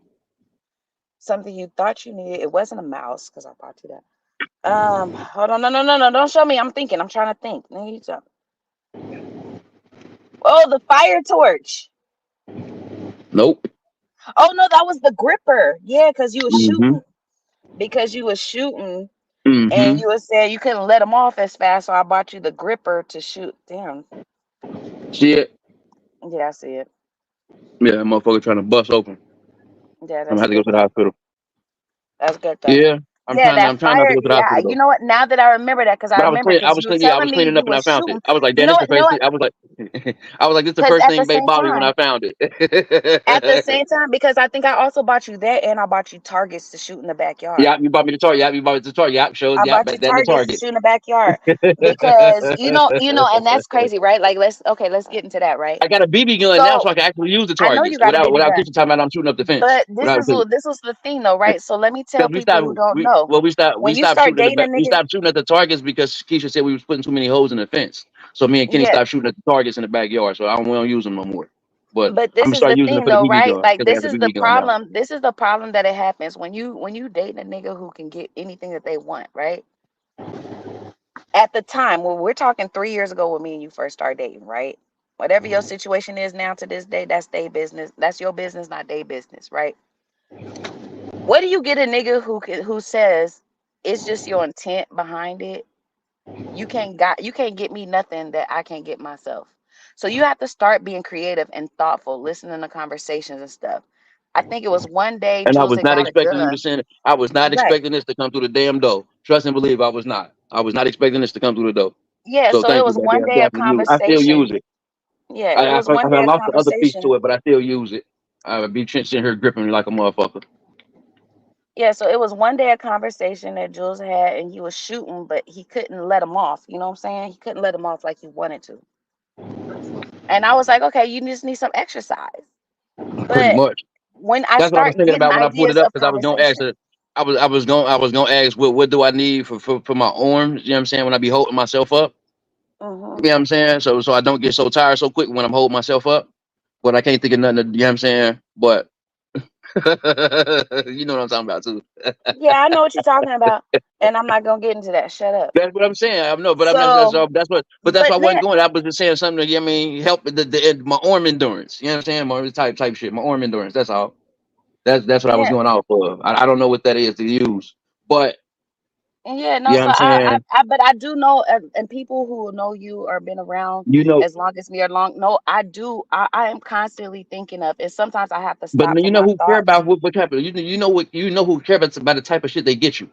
Something you thought you needed. It wasn't a mouse because I bought you that. Hold on, no, don't show me. I'm thinking. I'm trying to think. Oh, the fire torch. Nope. Oh no, that was the gripper. Yeah, because you was Mm-hmm. shooting. Because you was shooting, and Mm-hmm. you was saying you couldn't let them off as fast, so I bought you the gripper to shoot. Damn. See it? Yeah, I see it. Yeah, that motherfucker trying to bust open. Yeah, I'm gonna that's have to go good to the though. hospital. That's good though. Yeah. Yeah, that I'm trying not to fire. go to the Yeah, hospital you though. know what? Now that I remember that, because I But remember I because was you were cleaning, I was telling me cleaning you up and were I found it. shooting. I was like, You damn, know this the what? You know first thing. what? I was like, I was like, this is the Because first thing Babe bought me when I found at the it. same time, because I think I also bought you that, and I bought you targets to shoot in the backyard. Yeah, you bought me the target. Yeah, you bought me the target. Yeah, showed. I Yeah, bought you back then the targets to target. shoot in the backyard because and that's crazy, right? Like let's get into that, right? I got a BB gun now, So so I can actually use the I know you targets got a BB without gun, Keisha talking about I'm shooting up the fence. but this Without is this was the thing though, right? So let me tell because people who don't know. we When you stopped start shooting at the dating a back. We nigga, stopped shooting at the targets because Keisha said we was putting too many holes in the fence. So me and Kenny yeah, stopped shooting at the targets in the backyard. So we don't use them no more. But but I'm this gonna is start the using it thing for the though, BB right? gun Like because I got the BB gun now. this is the problem that it happens when you dating a nigga who can get anything that they want, right? At the time, well, we're talking 3 years ago when me and you first started dating, right? Whatever your situation is now to this day, that's their business. That's your business, not their business, right? What do you get a nigga who says it's just your intent behind it? You can't get me nothing that I can't get myself. So you have to start being creative and thoughtful, listening to conversations and stuff. I think it was one day And I Jules was had not got a expecting you to gun. send it. I was not Right. expecting this to come through the damn door. Trust and believe I was not. I was not expecting this to come through the door. Yeah, So so it thank you, was baby. one I day of definitely use. I still use conversation. it. Yeah, it was one day I of lost the other piece to conversation. it, but I still use it. I would be sitting here gripping me like a motherfucker. Yeah, so it was one day a conversation that Jules had, and he was shooting, but he couldn't let him off. You know what I'm saying? He couldn't let him off like he wanted to. And I was like, okay, you just need some exercise. Pretty But much. when I That's what I was start thinking getting about when I pulled it ideas up of because I was gonna ask conversation, it. I was gonna ask what do I need for my arms? You know what I'm saying? When I be holding myself up. hmm You know what I'm saying? So I don't get so tired so quick when I'm holding myself up. But I can't think of nothing. You know what I'm saying? But you know what I'm talking about too. yeah, I know what you're talking about, and I'm not gonna get into that. Shut up. That's what I'm saying. I know, but I'm not. So, That's what. But that's but why I wasn't nigga, going. I was just saying something. I mean, help my arm endurance. You know what I'm saying? My type shit. My arm endurance. That's all. That's what I was yeah, going off of. I don't know what that is to use, but yeah, no. you know what So I'm saying. but I do know, and people who know you or been around You know, as long as me or long, no, I do. I am constantly thinking of, and sometimes I have to but stop for you know my who care thoughts. about what type of you know who care about the type of shit they get you.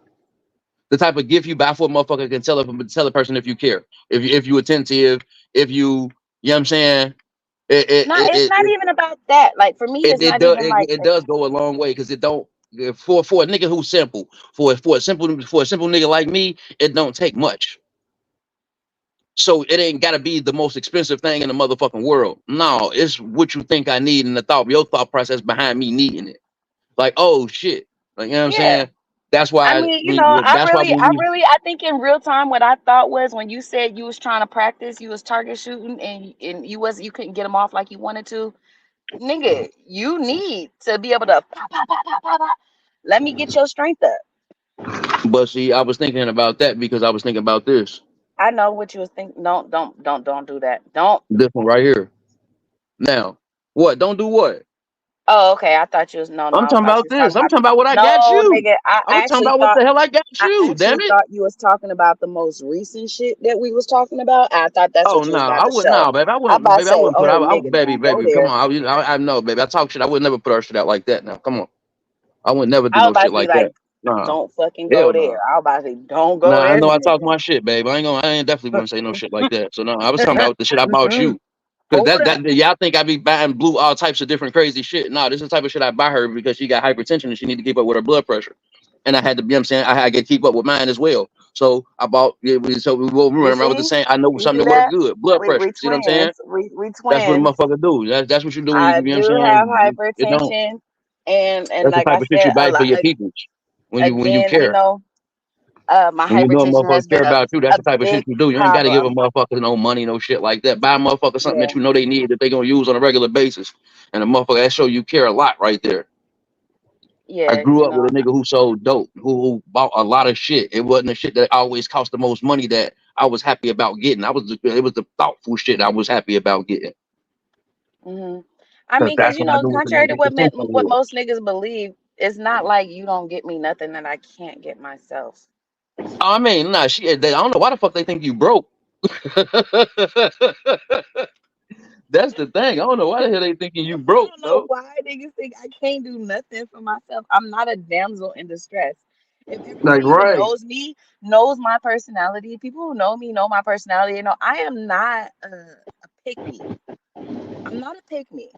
The type of gift you buy for a motherfucker can tell a person if you care, if you attentive, if you know what I'm saying. No, it's not even about that. Like for me, it's not even like It does go a long way because it don't for a nigga who's simple for a simple nigga like me it don't take much. So it ain't got to be the most expensive thing in the motherfucking world. No, it's what you think I need and your thought process behind me needing it. Like, oh shit, like you know what I'm yeah. saying. That's I why mean, that's why when we I think in real time, what I thought was when you said you was trying to practice, you was target shooting, and you couldn't get them off like you wanted to, nigga. You need to be able to pop, pop, pop, pop, pop, pop. Let me get your strength up. But see, I was thinking about that because I was thinking about I know what you was thinking. Don't do that. Don't. this one right here. Now, what? Don't do what? Oh, okay. I thought you was no. I'm I talking thought you about was this. talking I'm about. talking about what I got No, you. nigga. I'm talking about what the hell I got I you. Damn actually it. thought you was talking about the most recent shit that we was talking about. I thought that's Oh what you no, was about I to wouldn't. show. No, baby, I I wouldn't. about to Baby, I say, wouldn't put. oh, I nigga, baby, don't go baby, come there. on. I know, baby. I talk shit. I would never put our shit out like that. Now, come on. I would never do I was no about shit to be like like, that. Nah, don't fucking go hell there. no. I was about to say, don't go Nah, I there, know I talk nigga. my shit, babe. I ain't definitely wouldn't say no shit like that. So no, I was talking about the shit I bought Mm-mm. you. Cause Hold up. y'all think I be buying blue all types of different crazy shit. No, this is the type of shit I buy her because she got hypertension and she need to keep up with her blood pressure. And I had to be, I'm saying, I had to keep up with mine as well. So I bought, yeah, so we You running around with the see? same. I know You see something that work that? good, blood We pressure. See what I'm saying? twins. We That's what a twins. motherfucker do. That's what you do when you I know what I'm do have saying. It don't. hypertension, and That's the like I type of shit said, you a buy for lot your people when you again, care. my When you know a hypertension motherfucker has care been about you, that's a the type of shit big you do. You ain't got to give a problem. motherfucker no money, no shit like that. Buy a motherfucker something Yeah, that you know they need that they gonna use on a regular basis, and a motherfucker that show you care a lot right there. I yeah, grew up with a nigga who sold dope, who bought a lot of shit. It wasn't the shit that always cost the most money that I was happy about getting. It was the thoughtful shit I was happy about getting. hmm I Cause mean, because that's what I do with the contrary to nigga. what most niggas believe, it's not like you don't get me nothing that I can't get myself. I mean, nah, I don't know why the fuck they think you broke. That's the thing. I don't know why the hell they thinking you I broke, don't know though. why niggas think I can't do nothing for myself. I'm not a damsel in distress. If Like, everybody who right. knows me knows my personality, people who know me know my personality. I am not a pick me. I'm not a pick me.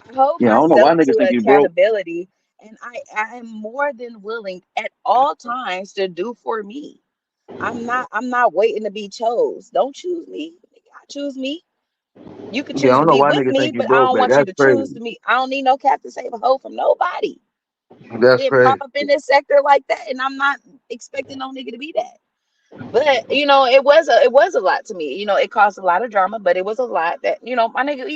I hold Yeah, I don't know why myself to niggas think you broke. accountability, and I am more than willing at all times to do for me. I'm not waiting to be chose. Don't choose me. I choose me. You could Yeah, I choose to don't know be why with niggas me, think you but I broke, don't baby. want you That's to choose crazy. to me. I don't need no Captain Save a hoe from nobody. That's Didn't pop crazy. up in this sector like that, and I'm not expecting no nigga to be that. But it was a lot to me. It caused a lot of drama, but it was a lot that my nigga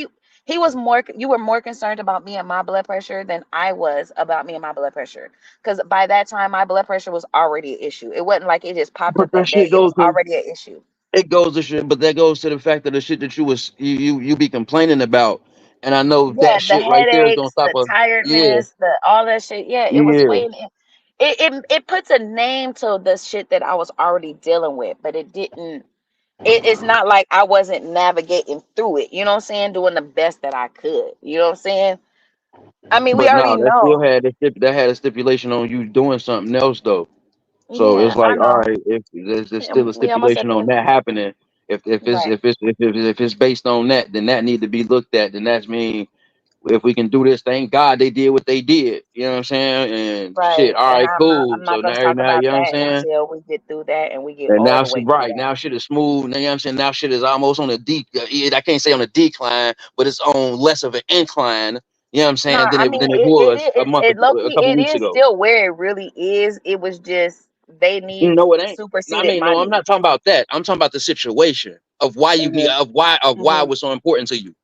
he was more you were more concerned about me and my blood pressure than I was about me and my blood pressure. Because by that time my blood pressure was already an issue. It wasn't like it just popped But up that that day. shit It was goes to already an issue. it goes to shit. But that goes to the fact that the shit that you be complaining about, and I know Yeah, that the shit right there is gonna headaches, stop the a yeah tiredness, the all that shit. Yeah, it was yeah. weighing in. It puts a name to the shit that I was already dealing with, but it didn't. It's not like I wasn't navigating through it. You know what I'm saying? Doing the best that I could. You know what I'm saying? I mean, we But already no, that still know. had that had a stipulation on you doing something else though. So Yeah, it's I like, all know. right, if there's Yeah, still a we almost at stipulation on the that happening, right, if it's based on that, then that need to be looked at. Then that's mean if we can do this, thank God they did what they did. You know what I'm saying? And shit, right. all And right, I'm not. cool. I'm So not gonna now, talk you about know what I'm that saying? until we get through that and we get And all now the she way through right that. now shit is smooth. Now, you know what I'm saying? Now shit is almost on a I can't say on a decline, but it's on less of an incline. You know what I'm No, saying? I Than mean it it. was It it low a key. couple It weeks is ago. still where it really is. It was just they needs No, it ain't. I superseded mean, my no, I'm not needs. talking about that. I'm talking about the situation of why you hmm of why it hmm was so important to you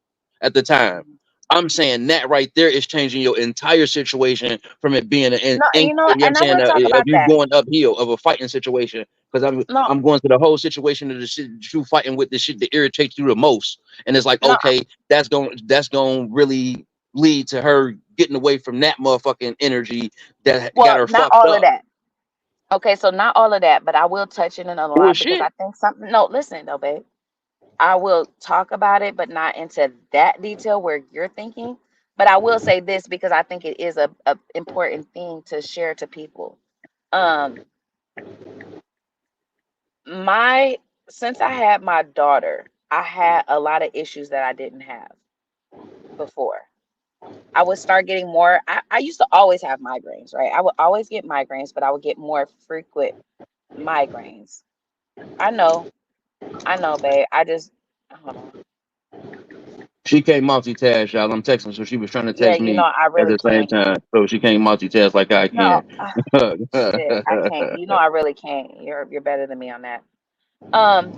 at the time. I'm saying that right there is changing your entire situation from it being No, you know what I'm and I saying, want to talk of about you that. going uphill of a fighting situation. Because No, I'm going to the whole situation of the shit that you fighting with, the shit that irritates you the most. And it's like, no, okay, that's going to really lead to her getting away from that motherfucking energy that got well, her not fucked all of up. that. Okay, so not all of that, but I will touch it in a Well, lot because I shit. think something. No, listen though, babe. I will talk about it, but not into that detail where you're thinking. But I will say this because I think it is a important thing to share to people. Um, my since I had my daughter, I had a lot of issues that I didn't have before. I would start getting more. I used to always have migraines, right? I would always get migraines, but I would get more frequent migraines. I know, I know, babe. I just hold on. She can't multitask, y'all. I'm texting, so she was trying to Yeah, text me I at really the same can't. time. So she can't multitask like I No, can. shit, I can't. I really can't. You're better than me on that. Um,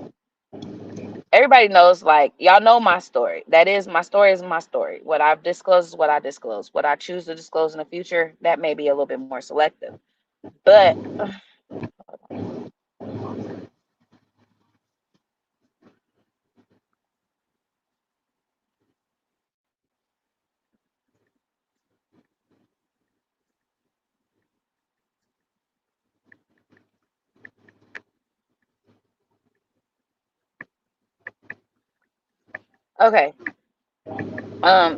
everybody knows, like y'all know my story. That is my story is my story. What I've disclosed is what I disclose. What I choose to disclose in the future, that may be a little bit more selective. But okay.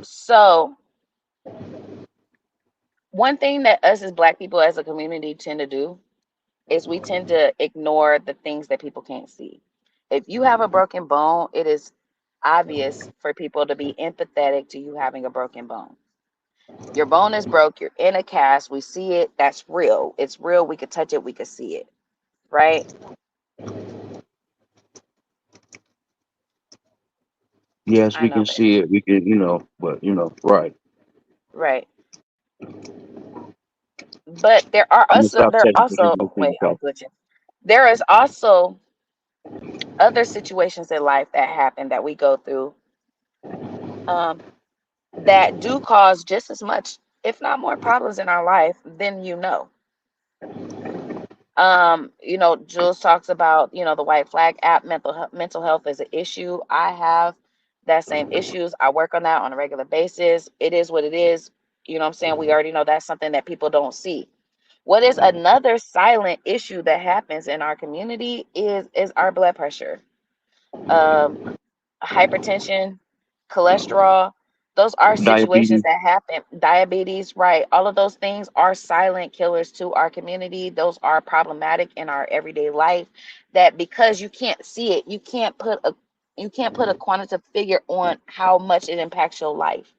So one thing that us as Black people as a community tend to do is we tend to ignore the things that people can't see. If you have a broken bone, it is obvious for people to be empathetic to you having a broken bone. Your bone is broke, you're in a cast, we see it, that's real. It's real, we could touch it, we could see it, right? Yes, I we know, can baby. see it. We can, but right. Right. But I'm gonna stop there are texting because you're also gonna see wait, the I'm call. glitching. There is also other situations in life that happen that we go through um that do cause just as much, if not more problems in our life than you know. Jules talks about, the White Flag app, mental health is an issue. I have that same issues. I work on that on a regular basis. It is what it is. You know what I'm saying? We already know that's something that people don't see. What is another silent issue that happens in our community is our blood pressure. Um, Hypertension, cholesterol, those are situations Diabetes. that happen. Diabetes, right? All of those things are silent killers to our community. Those are problematic in our everyday life that because you can't see it, you can't put a quantitative figure on how much it impacts your life.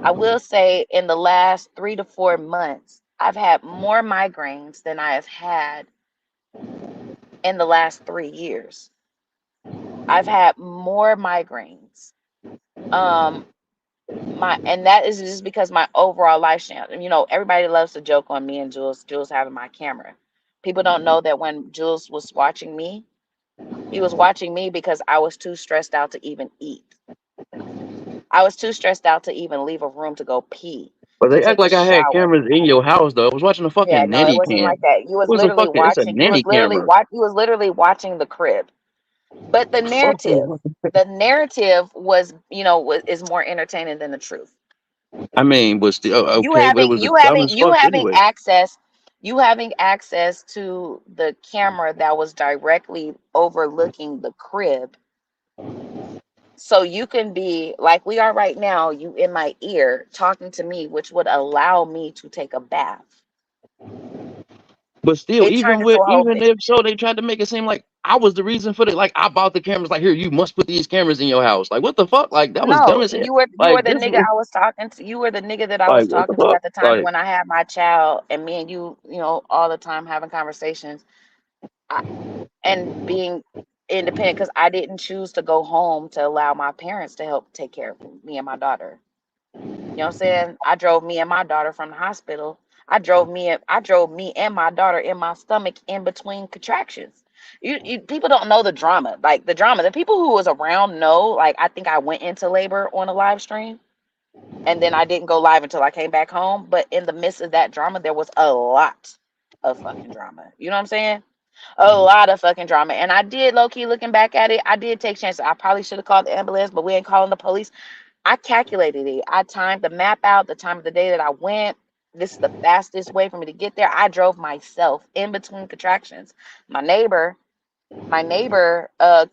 I will say in the last 3 to 4 months, I've had more migraines than I have had in the last 3 years. I've had more migraines. Um, and that is just because my overall lifestyle. Everybody loves to joke on me and Jules having my camera. People don't know that when Jules was watching me, he was watching me because I was too stressed out to even eat. I was too stressed out to even leave a room to go pee, But to they act take a like I had shower. cameras in your house though. I was watching a Yeah, fucking no, it nanny wasn't cam. like that. You It was was a literally fucking. It's a watching. nanny camera. You was literally watching the crib. But the narrative, Fucking. the narrative was, is more entertaining than the truth. I mean, but still You okay. But it having was you dumb having as you fuck having anyway. access you having access to the camera that was directly overlooking the crib, so you can be like we are right now, you in my ear talking to me, which would allow me to take a bath. But still, It turned into a whole even if so, they tried to make it seem like I was the reason for it. Like I bought the cameras. Like here, you must put these cameras in your house. Like what the fuck? Like that was dumb No, as hell. you were Like the this nigga was I was talking to. You were the nigga that I was like what the talking to fuck? at the time Like when I had my child, and me and you, all the time having conversations. I, and being independent because I didn't choose to go home to allow my parents to help take care of me and my daughter. You know what I'm saying? I drove me and my daughter from the hospital. I drove me and my daughter in my stomach in between contractions. People don't know the drama. Like the drama. The people who was around know, like I think I went into labor on a live stream and then I didn't go live until I came back home. But in the midst of that drama, there was a lot of fucking drama. You know what I'm saying? A lot of fucking drama. And I did low key looking back at it. I did take chances. I probably should have called the ambulance, but we ain't calling the police. I calculated it. I timed the map out, the time of the day that I went. This is the fastest way for me to get there. I drove myself in between contractions. My neighbor,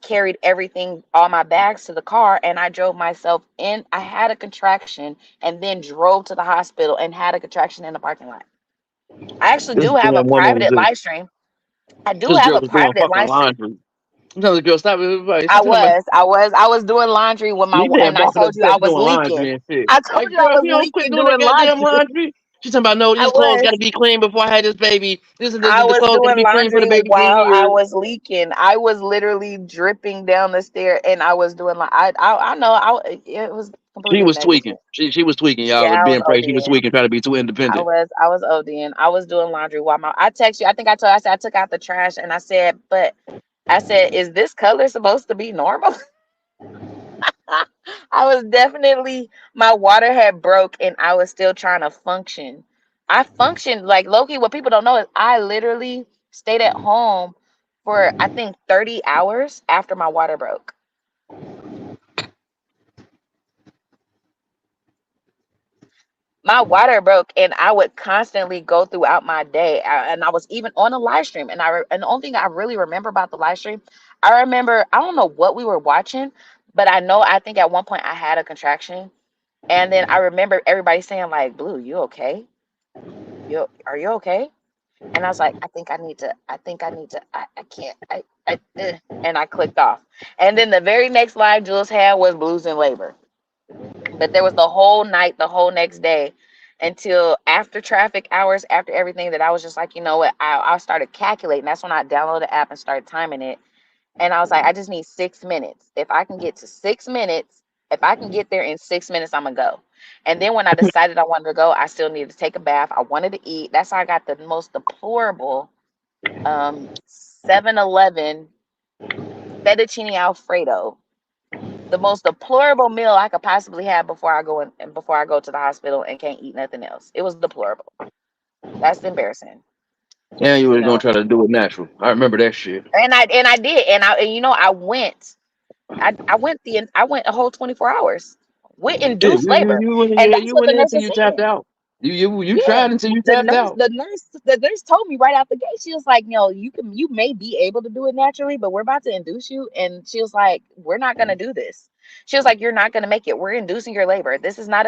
carried everything, all my bags to the car, and I drove myself in. I had a contraction and then drove to the hospital and had a contraction in the parking lot. I actually this do have a damn woman was private live stream. I do this have girl a was doing private fucking live stream. laundry. Tell the girl stop it. Like, she I talking about was, I was, I was doing laundry with you and damn I walking up told you I steps was doing leaking. laundry and shit. I told Like you I girl, if was you don't quit leaking doing that doing goddamn laundry. laundry. She talking about no, I these clothes got was, to be clean before I had this baby. This and I the was clothes got to doing be clean for laundry the baby being while I here. was leaking. I was literally dripping down the stair, and I was doing like I know it was She completely was tweaking. negligent. She was tweaking, Yeah, y'all. I was Being praised. She was ODing. tweaking, trying to be too I independent. was I was ODing. I was doing laundry while I text you. I think I said I took out the trash, and I said, is this color supposed to be normal? I was definitely, my water had broke and I was still trying to function. I functioned like Loki. What people don't know is I literally stayed at home for I think 30 hours after my water broke. My water broke, and I would constantly go throughout my day. And I was even on a live stream. And the only thing I really remember about the live stream, I remember, I don't know what we were watching, but I think at one point I had a contraction. And then I remember everybody saying, like, Blue, you okay? Are you okay? And I was like, I can't, and I clicked off. And then the very next live Jules had was Blues in Labor. But there was the whole night, the whole next day, until after traffic hours, after everything, that I was just like, you know what? I started calculating. That's when I downloaded the app and started timing it. And I was like, I just need 6 minutes. If I can get to 6 minutes, if I can get there in 6 minutes, I'm gonna go. And then when I decided I wanted to go, I still needed to take a bath. I wanted to eat. That's how I got the most deplorable 7-Eleven fettuccine Alfredo. The most deplorable meal I could possibly have before I go to the hospital and can't eat nothing else. It was deplorable. That's embarrassing. And you You was gonna know. try to do it natural. I remember that shit. And I did. And you know, I went a whole 24 hours with Yeah, induced labor. And that's you what went the in until nurses you said. tapped out. You Yeah. tried until you The tapped nurse, out. the nurse, the nurse told me right out the gate. She was like, you may be able to do it naturally, but we're about to induce you. And she was like, we're not gonna do this. She was like, you're not gonna make it. We're inducing your labor. This is not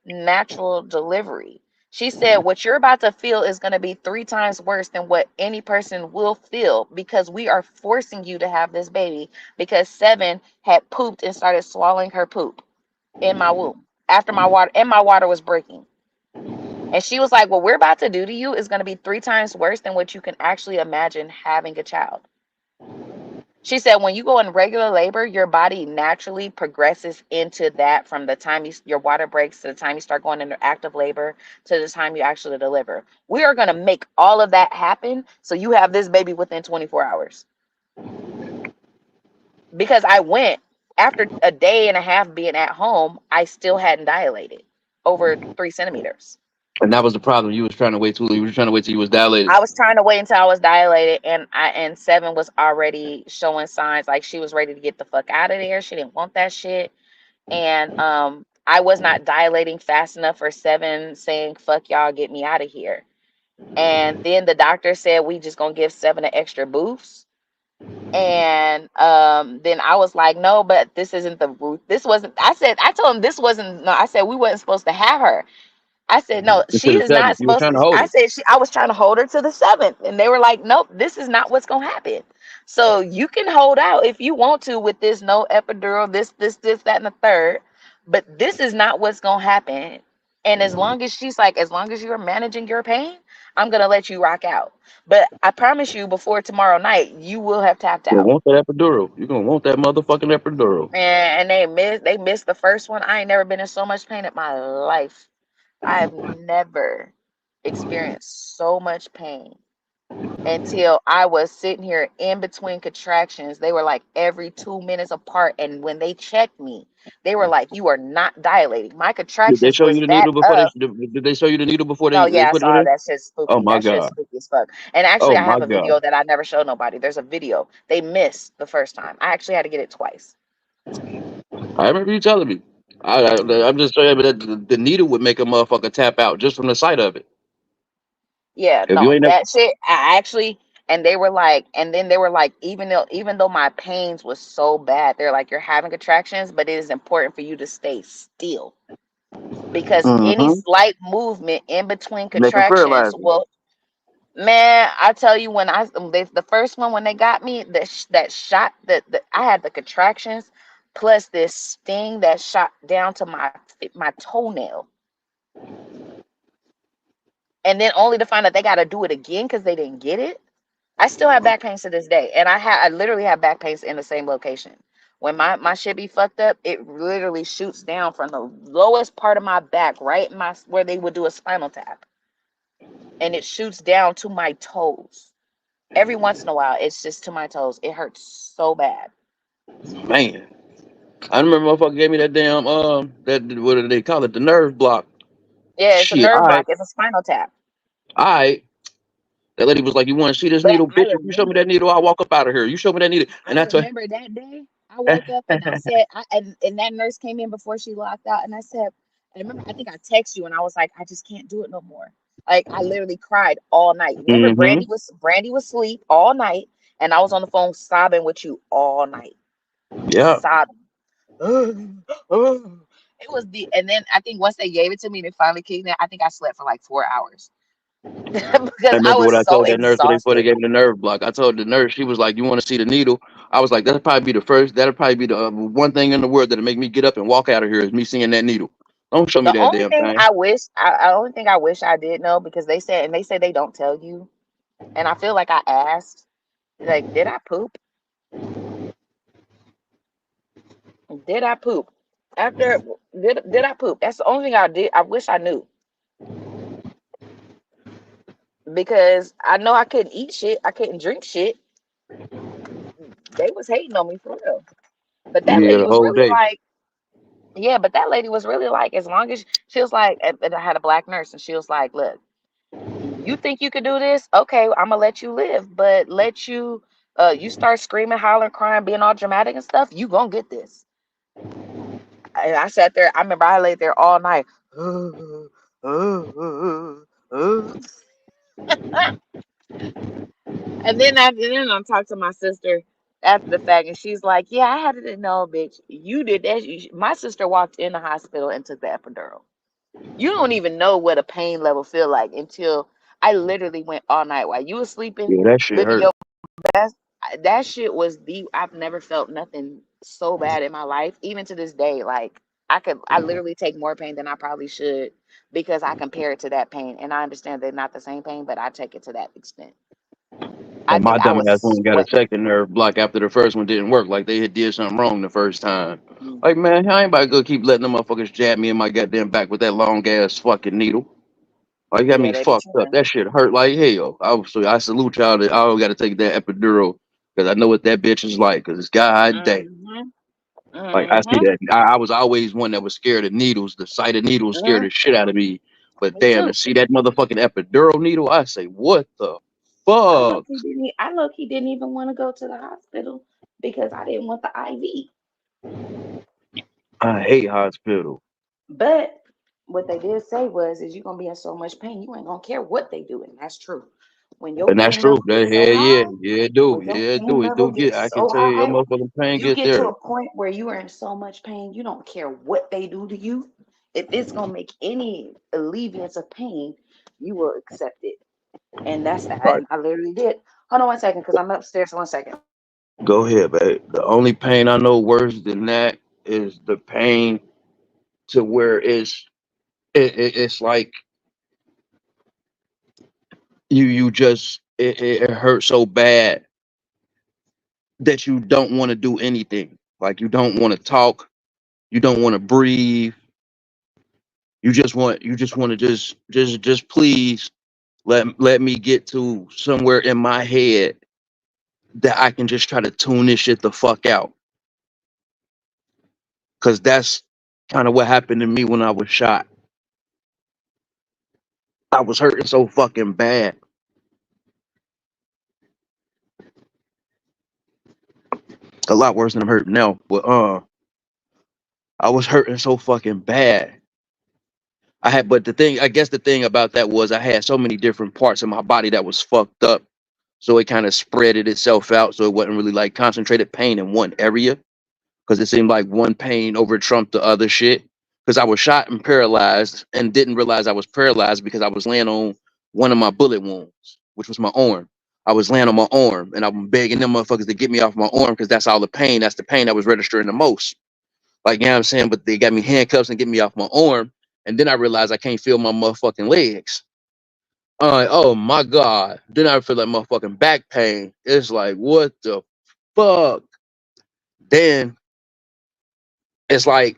natural delivery. She said, what you're about to feel is gonna be 3 times worse than what any person will feel, because we are forcing you to have this baby, because Seven had pooped and started swallowing her poop in my womb after my water was breaking. And she was like, what we're about to do to you is going to be 3 times worse than what you can actually imagine having a child. She said, when you go in regular labor, your body naturally progresses into that from the time your water breaks to the time you start going into active labor to the time you actually deliver. We are going to make all of that happen so you have this baby within 24 hours. Because I went, after a day and a half being at home, I still hadn't dilated over 3 centimeters. And that was the problem. You were trying to wait till you was dilated. I was trying to wait until I was dilated, and Seven was already showing signs like she was ready to get the fuck out of there. She didn't want that shit. And I was not dilating fast enough for Seven, saying, fuck y'all, get me out of here. And then the doctor said, we just gonna give Seven an extra boost. And then I was like, no, but this isn't the root. This wasn't, I told him this wasn't, no, I said we wasn't supposed to have her. I said, no, Instead she of is seven, not you were supposed trying to. to hold I her. said, I was trying to hold her to the 7th. And they were like, nope, this is not what's going to happen. So you can hold out if you want to with this no epidural, this, that, and the third. But this is not what's going to happen. And as long as as long as you're managing your pain, I'm going to let you rock out. But I promise you, before tomorrow night, you will have tapped You're out. gonna want that epidural. You're gonna want that motherfucking epidural. And they missed the first one. I ain't never been in so much pain in my life. I have never experienced so much pain until I was sitting here in between contractions. They were like every 2 minutes apart. And when they checked me, they were like, you are not dilating. My Did they contractions show you was the that needle before up. did they show you the needle before No, they yeah, I put it saw in? that shit's Oh spooky. my That shit's god. spooky as fuck. And actually, Oh I my have a god. video that I never showed nobody. There's a video. They missed the first time. I actually had to get it twice. I remember you telling me. I'm just saying, but the needle would make a motherfucker tap out just from the sight of it. Yeah, If you no, ain't never, that shit. I actually, and they were like, and then they were like, even though my pains was so bad, they're like, you're having contractions, but it is important for you to stay still, because any mm-hmm, slight movement in between they can contractions paralyze you. will, man, I tell you, when the first one, when they got me, that shot, that I had the contractions plus this sting that shot down to my toenail, and then only to find out they got to do it again because they didn't get it. I still have back pains to this day, and I literally have back pains in the same location. When my shit be fucked up, it literally shoots down from the lowest part of my back, right in my where they would do a spinal tap, and it shoots down to my toes. Every once in a while, it's just to my toes. It hurts so bad. Man, I remember motherfucker gave me that damn that what do they call it? The nerve block. Yeah, it's a Shit, nerve all block. right, It's a spinal tap. all right. That lady was like, "You want to see this But needle, I bitch? If you show me remember, that needle, I'll walk up out of here. You show me that needle." I And that's what. remember that day. I woke up and I said, and that nurse came in before she locked out, and I said, I remember, I think I texted you, and I was like, I just can't do it no more. Like I literally cried all night. Remember, Mm-hmm. Brandy was asleep all night, and I was on the phone sobbing with you all night, Yeah. sobbing. It was and then I think once they gave it to me and it finally kicked in, I think I slept for like 4 hours I because I remember was what I so told that nurse before they exhausted. gave me the nerve block. I told the nurse, she was like, "You want to see the needle?" I was like, "That'll probably be the first. That'll probably be the one thing in the world that'll make me get up and walk out of here is me seeing that needle. Don't show me The that only damn thing thing." I wish, I only thing I wish I did know because they say they don't tell you, and I feel like I asked, like, did I poop? Did I poop? After did I poop? That's the only thing I did. I wish I knew because I know I couldn't eat shit. I couldn't drink shit. They was hating on me for real. But that Yeah, lady the was whole really day. like, yeah, but that lady was really like, as long as she was like, and I had a black nurse, and she was like, look, you think you could do this? Okay, I'm gonna let you live, but you start screaming, hollering, crying, being all dramatic and stuff, you gonna get this. And I sat there. I remember I laid there all night. And then I talked to my sister after the fact, and she's like, "Yeah, I had to know, bitch. You did that. My sister walked in the hospital and took the epidural. You don't even know what a pain level feel like until I literally went all night while you was sleeping, Yeah, that shit living hurt. your best. That shit was the. I've never felt nothing so bad in my life, even to this day. Like I literally take more pain than I probably should because I compare it to that pain, and I understand they're not the same pain, but I take it to that extent. And my I dumb was ass went and got a sweating. second nerve block after the first one didn't work. Like they had did something wrong the first time. Mm. Like, man, I ain't about to go keep letting them motherfuckers jab me in my goddamn back with that long ass fucking needle. Like, you got Yeah, me they be fucked up. tripping. That shit hurt like hell. I salute y'all that I got to take that epidural because I know what that bitch is like. Because god damn. Mhm. Like I see Mhm. that. I was always one that was scared of needles. The sight of needles scared Mhm. the shit out of me. But Me damn, to too. see that motherfucking epidural needle, I say, what the fuck? I look he didn't even want to go to the hospital because I didn't want the IV. I hate hospital. But what they did say was, is you're gonna be in so much pain, you ain't gonna care what they do, and that's true. When your And that's pain true. level That gets so hell yeah, high, yeah it do. when your Yeah it pain do. It level do get. gets I can so tell you your high, motherfucking pain you get get to there. a point where you are in so much pain, you don't care what they do to you. If it's gonna make any alleviance of pain, you will accept it. And Right. I literally did. Hold on 1 second, because I'm upstairs. 1 second. Go ahead, babe. The only pain I know worse than that is the pain to where it's like you just it hurts so bad that you don't want to do anything. Like you don't want to talk, you don't want to breathe. You just want to just please let me get to somewhere in my head that I can just try to tune this shit the fuck out. Cause that's kind of what happened to me when I was shot. I was hurting so fucking bad. A lot worse than I'm hurting now. But I was hurting so fucking bad. But I guess the thing about that was I had so many different parts of my body that was fucked up. So it kind of spreaded itself out. So it wasn't really like concentrated pain in one area. Because it seemed like one pain over trumped the other shit. Because I was shot and paralyzed and didn't realize I was paralyzed because I was laying on one of my bullet wounds, which was my arm. I was laying on my arm and I'm begging them motherfuckers to get me off my arm because that's all the pain. That's the pain that was registering the most. Like, you know what I'm saying? But they got me handcuffs and get me off my arm. And then I realized I can't feel my motherfucking legs. Oh my God. Then I feel like motherfucking back pain. It's like, what the fuck? Then it's like,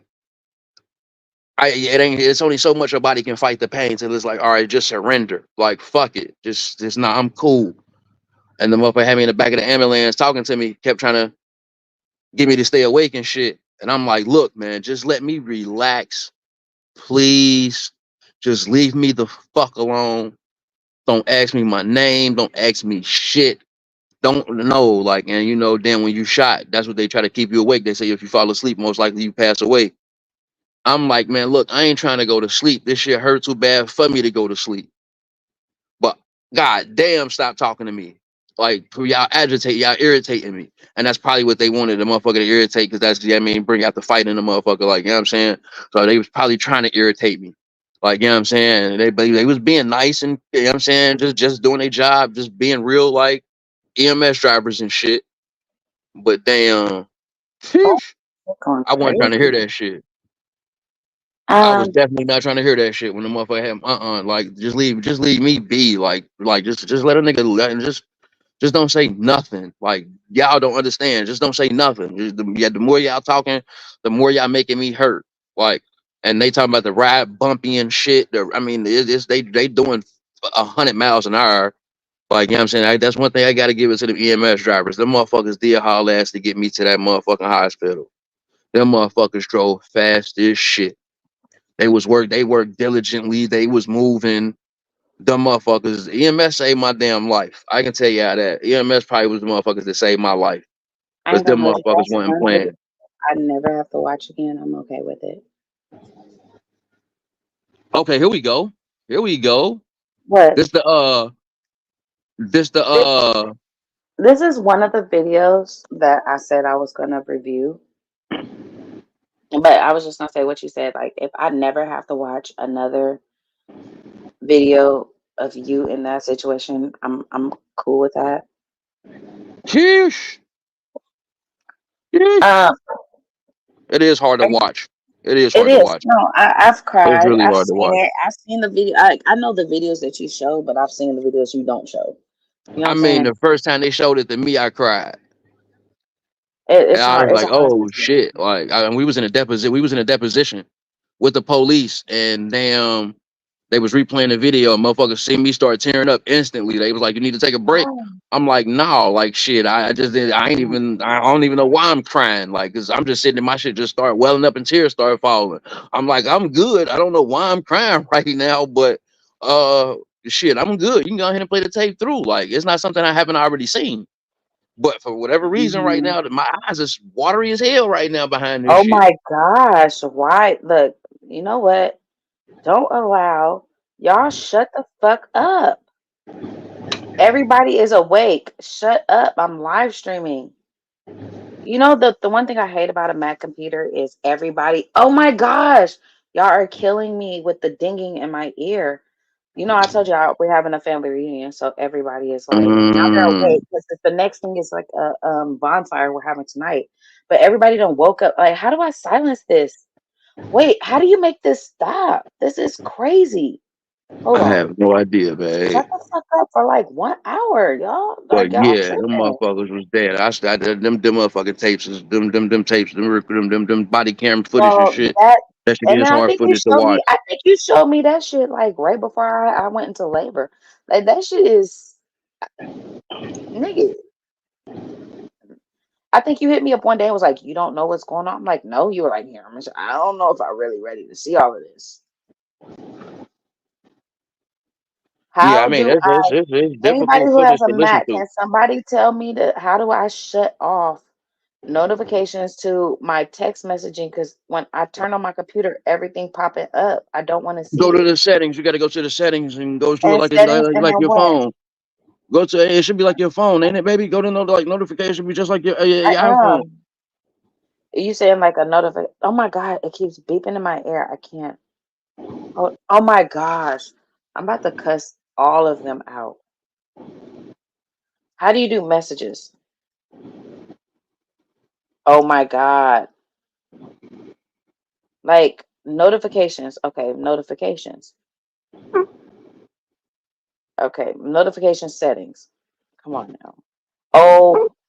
it's only so much your body can fight the pain till it's like, all right, just surrender. Like, fuck it. Just nah, I'm cool. And the motherfucker had me in the back of the ambulance talking to me, kept trying to get me to stay awake and shit. And I'm like, look, man, just let me relax, please. Just leave me the fuck alone. Don't ask me my name. Don't ask me shit. Don't know, like, and you know, then when you shot, that's what they try to keep you awake. They say if you fall asleep, most likely you pass away. I'm like, man, look, I ain't trying to go to sleep. This shit hurt too bad for me to go to sleep. But god damn, stop talking to me. Like y'all agitate, y'all irritating me. And that's probably what they wanted the motherfucker to irritate, because that's, I mean, bring out the fight in the motherfucker, like, you know what I'm saying? So they was probably trying to irritate me. Like, you know what I'm saying? They was being nice and, you know what I'm saying, just doing their job, just being real like EMS drivers and shit. But damn, Oh, sheesh, you're going I wasn't trying to hear crazy. that shit. I was Um, definitely not trying to hear that shit when the motherfucker had like just leave me be, like just let a nigga let him just don't say nothing. Like y'all don't understand. Just don't say nothing. The more y'all talking, the more y'all making me hurt. Like, and they talking about the ride bumpy and shit. I mean, they doing 100 miles an hour. Like, you know what I'm saying? That's one thing I got to give it to the EMS drivers. Them motherfuckers did haul ass to get me to that motherfucking hospital. Them motherfuckers drove fast as shit. They worked diligently. They was moving. Them motherfuckers, EMS saved my damn life. I can tell y'all that. EMS probably was the motherfuckers that saved my life. I Because ain't gonna them hold you. motherfuckers That's wasn't one video playing. I never have to watch again. I'm okay with it. Okay, here we go. Here we go. What? This the this the This, this is one of the videos that I said I was gonna review. But I was just gonna say what you said. Like, if I never have to watch another video of you in that situation, I'm cool with that. sheesh. Sheesh. Um, It is hard to are you- watch. It is it hard to is. watch. No, I've It's cried. really I've hard to seen watch. it. I've seen the video. I know the videos that you show, but I've seen the videos you don't show. You know what I I'm mean, saying? the first time they showed it to me, I cried. And It's I hard. was It's a like, hard oh situation. shit. Like, we was in a deposit. We was in a deposition with the police, and damn, they was replaying the video. Motherfuckers see me start tearing up instantly. They was like, "You need to take a break." Oh, I'm like, "No, like shit. I just did. I ain't even. I don't even know why I'm crying. Like, cause I'm just sitting in my shit, just start welling up and tears start falling. I'm like, I'm good. I don't know why I'm crying right now, but shit, I'm good. You can go ahead and play the tape through. Like, it's not something I haven't already seen. But for whatever reason, right mhm. now, my eyes is watery as hell right now behind this Oh shit. my gosh. Why? Look, you know what? Don't allow y'all shut the fuck up. Everybody is awake. Shut up. I'm live streaming. You know, the one thing I hate about a Mac computer is everybody. Oh my gosh. Y'all are killing me with the dinging in my ear. You know, I told y'all we're having a family reunion, so everybody is like now they're Mm, awake because the next thing is like a bonfire we're having tonight. But everybody don't woke up. Like, how do I silence this? Wait, how do you make this stop? This is crazy. Hold I on. have no idea, Shut babe. the fuck up for like 1 hour, y'all. Like, But y'all yeah, them tripping. motherfuckers was dead. Them motherfucking tapes is them tapes, them body cam footage and Well, shit. that That shit and is then I hard think you footage to showed me. watch. I think you showed me that shit like right before I went into labor. Like that shit is nigga. I think you hit me up one day and was like, "You don't know what's going on." I'm like, "No." You were like, "Here, I don't know if I'm really ready to see all of this. Yeah, I How mean do it's anybody difficult who footage has a to listen Mac? to. Can somebody tell me how do I shut off notifications to my text messaging? Because when I turn on my computer, everything popping up. I don't want to Go see to it. the settings. You got to go to the settings and go to it And like settings, and like then your what? phone. Go to it. Should be like your phone, ain't it, baby? Go to like notification. Be just like I your iPhone. am. You saying like a notification? Oh my god, it keeps beeping in my ear. I can't. Oh my gosh, I'm about to cuss all of them out. How do you do messages? Oh my god, like notifications. Okay, notifications. Okay, notification settings. Come on now.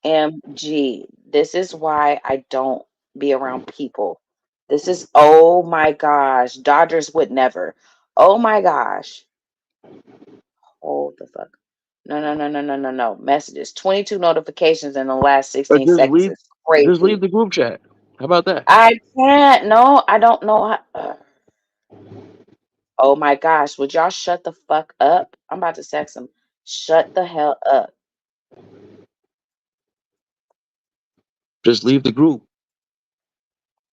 OMG. This is why I don't be around people. This is, oh my gosh. Dodgers would never. Oh my gosh. Hold the fuck. No, no, no, no, no, no, no. Messages. 22 notifications in the last But 16 seconds is just leave crazy. the group chat. How about that? I can't. No, I don't know how. Oh my gosh, would y'all shut the fuck up? I'm about to sex him. Shut the hell up. Just leave the group.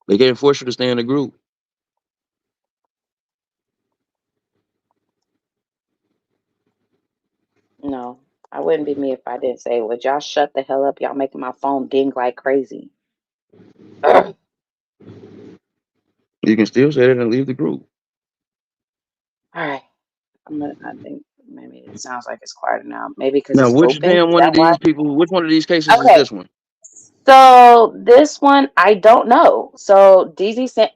They can't force you to stay in the group. No, I wouldn't be me if I didn't say, would y'all shut the hell up? Y'all making my phone ding like crazy. Ugh. You can still say that and leave the group. All right. I think maybe it sounds like it's quieter now. Maybe because Now, it's which open. damn Is one that of why? these people? Which one of these cases is Okay. this one? So this one, I don't know. So DZ sent,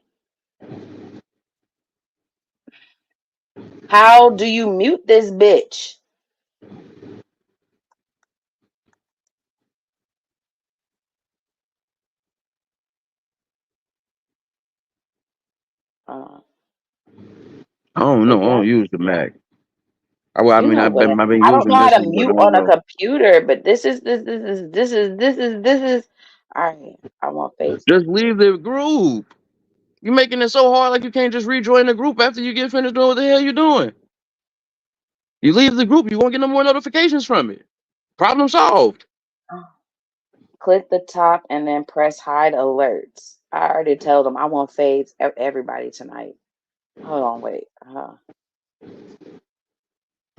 how do you mute this bitch? Uh, I don't is know. I that, don't use the Mac. I you mean, know what? I've been I don't know using how this to one, but mute I don't on a know. computer, but this is. All right. I want face. Just leave the group. You making it so hard, like you can't just rejoin the group after you get finished doing what the hell you're doing. You leave the group, you won't get no more notifications from it. Problem solved. Click the top and then press hide alerts. I already told them I want fades everybody tonight. Hold on, wait.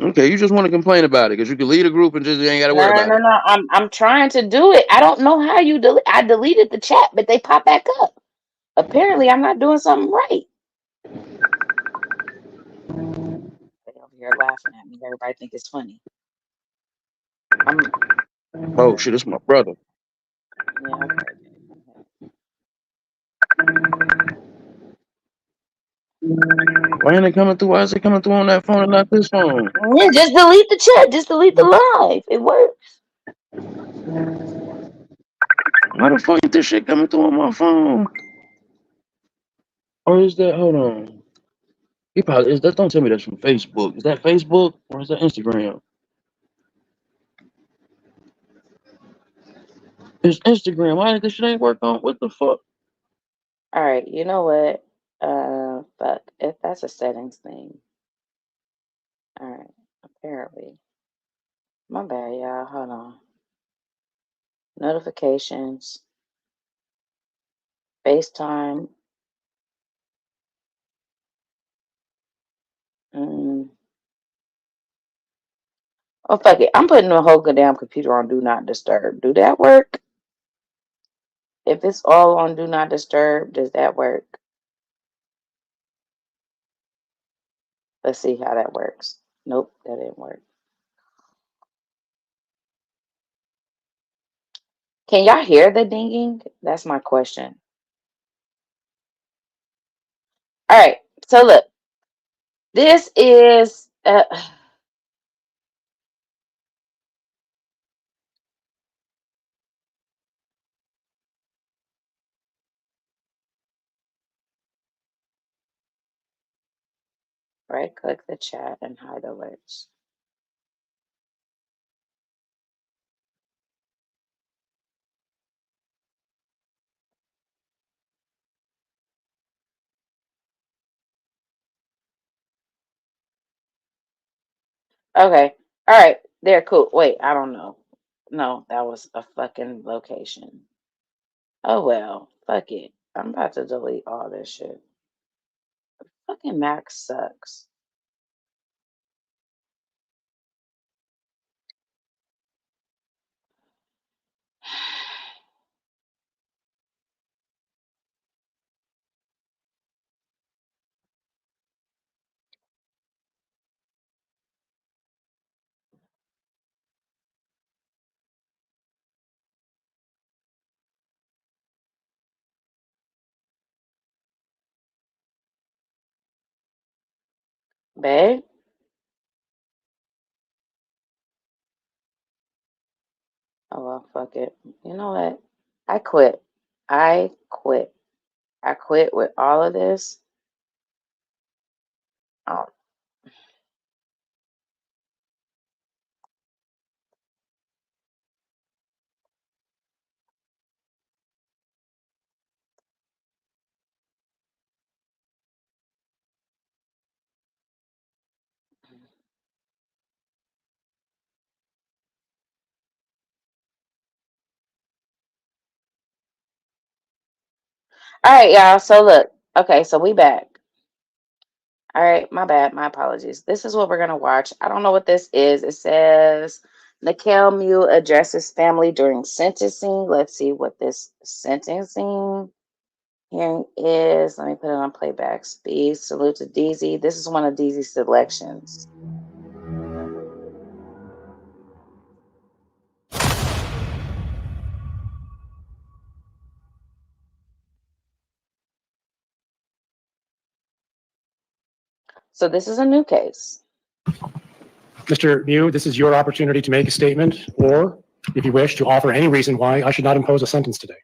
Okay, you just want to complain about it because you can leave the group and just you ain't got to No, worry no, about no, it. no. I'm trying to do it. I don't know how you delete. I deleted the chat, but they pop back up. Apparently, I'm not doing something right. They over here laughing at me. Everybody think it's funny. I'm Oh shit, it's my brother. yeah, okay. Why ain't it coming through? Why is it coming through on that phone and not this phone? Yeah, just delete the chat. Just delete the live. It works. Why the fuck is this shit coming through on my phone? Or is that? Hold on. He probably is that. Don't tell me that's from Facebook. Is that Facebook or is that Instagram? It's Instagram. Why did this shit ain't work on? What the fuck? All right. You know what? Fuck. If that's a settings thing. All right. Apparently, my bad, y'all. Hold on. Notifications. FaceTime. Mm. Oh fuck it. I'm putting the whole goddamn computer on do not disturb. Do that work? If it's all on do not disturb, does that work? Let's see how that works. Nope, that didn't work. Can y'all hear the dinging? That's my question. All right. So look, this is right click the chat and hide alerts. Okay. All right. They're cool. Wait, I don't know. No, that was a fucking location. Oh well. Fuck it. I'm about to delete all this shit. Fucking Mac sucks. Babe? Oh well, fuck it. You know what? I quit. I quit. I quit with all of this. Oh, All right, y'all. So look. Okay, so we back. All right, my bad. My apologies. This is what we're gonna watch. I don't know what this is. It says Nikhil Mew addresses family during sentencing. Let's see what this sentencing hearing is. Let me put it on playback speed. Salute to DZ. This is one of DZ's selections. So this is a new case. Mr. Mew, this is your opportunity to make a statement, or if you wish, to offer any reason why I should not impose a sentence today.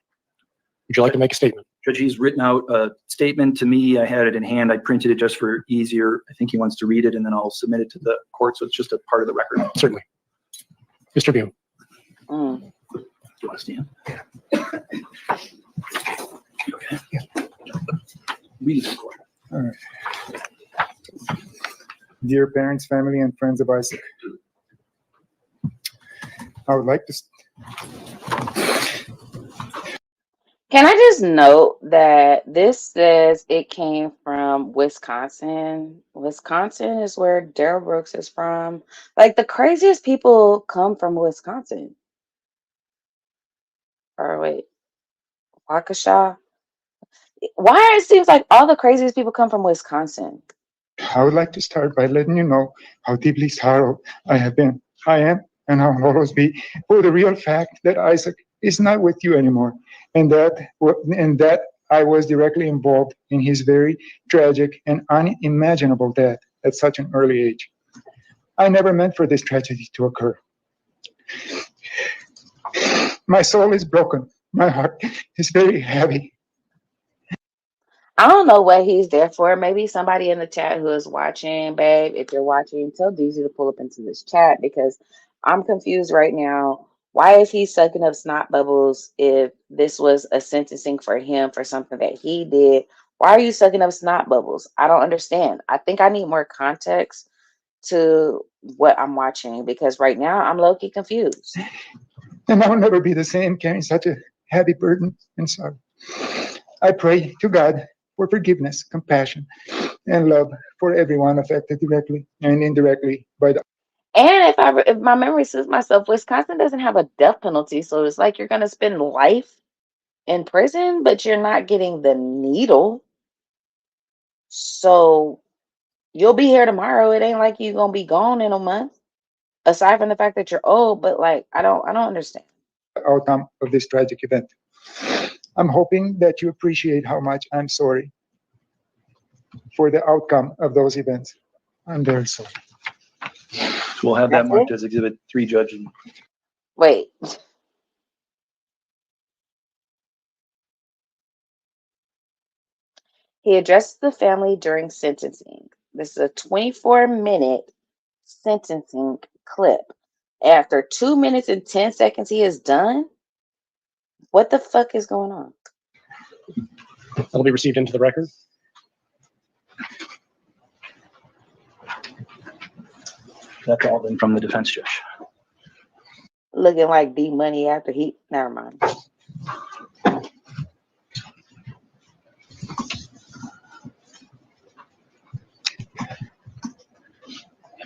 Would you like to make a statement? Judge, he's written out a statement to me. I had it in hand. I printed it just for easier. I think he wants to read it, and then I'll submit it to the court, so it's just a part of the record. Certainly. Mr. Mew. Mm. Do you want to stand? Okay. Read it to the court. All right. Dear parents, family, and friends of Isaac, I would like to. Can I just note that this says it came from Wisconsin? Wisconsin is where Daryl Brooks is from. Like the craziest people come from Wisconsin. Or wait, Waukesha? Why it seems like all the craziest people come from Wisconsin? I would like to start by letting you know how deeply sorrowed I have been. I am, and I will always be, for the real fact that Isaac is not with you anymore, and that I was directly involved in his very tragic and unimaginable death at such an early age. I never meant for this tragedy to occur. My soul is broken. My heart is very heavy. I don't know what he's there for. Maybe somebody in the chat who is watching, babe, if you're watching, tell DZ to pull up into this chat because I'm confused right now. Why is he sucking up snot bubbles if this was a sentencing for him for something that he did? Why are you sucking up snot bubbles? I don't understand. I think I need more context to what I'm watching because right now I'm low-key confused. And I'll never be the same carrying such a heavy burden and sorrow. I pray to God for forgiveness, compassion, and love for everyone affected directly and indirectly by the. And if my memory serves myself, Wisconsin doesn't have a death penalty, so it's like you're gonna spend life in prison, but you're not getting the needle. So you'll be here tomorrow. It ain't like you're gonna be gone in a month. Aside from the fact that you're old, but like I don't understand. Outcome of this tragic event. I'm hoping that you appreciate how much I'm sorry for the outcome of those events. I'm very sorry. We'll have that That's marked it? as Exhibit 3, Judge. Wait. He addressed the family during sentencing. This is a 24-minute sentencing clip. After 2 minutes and 10 seconds, he is done. What the fuck is going on? That'll be received into the record. That's all been from the defense, Judge. Looking like D Money after he. Never mind.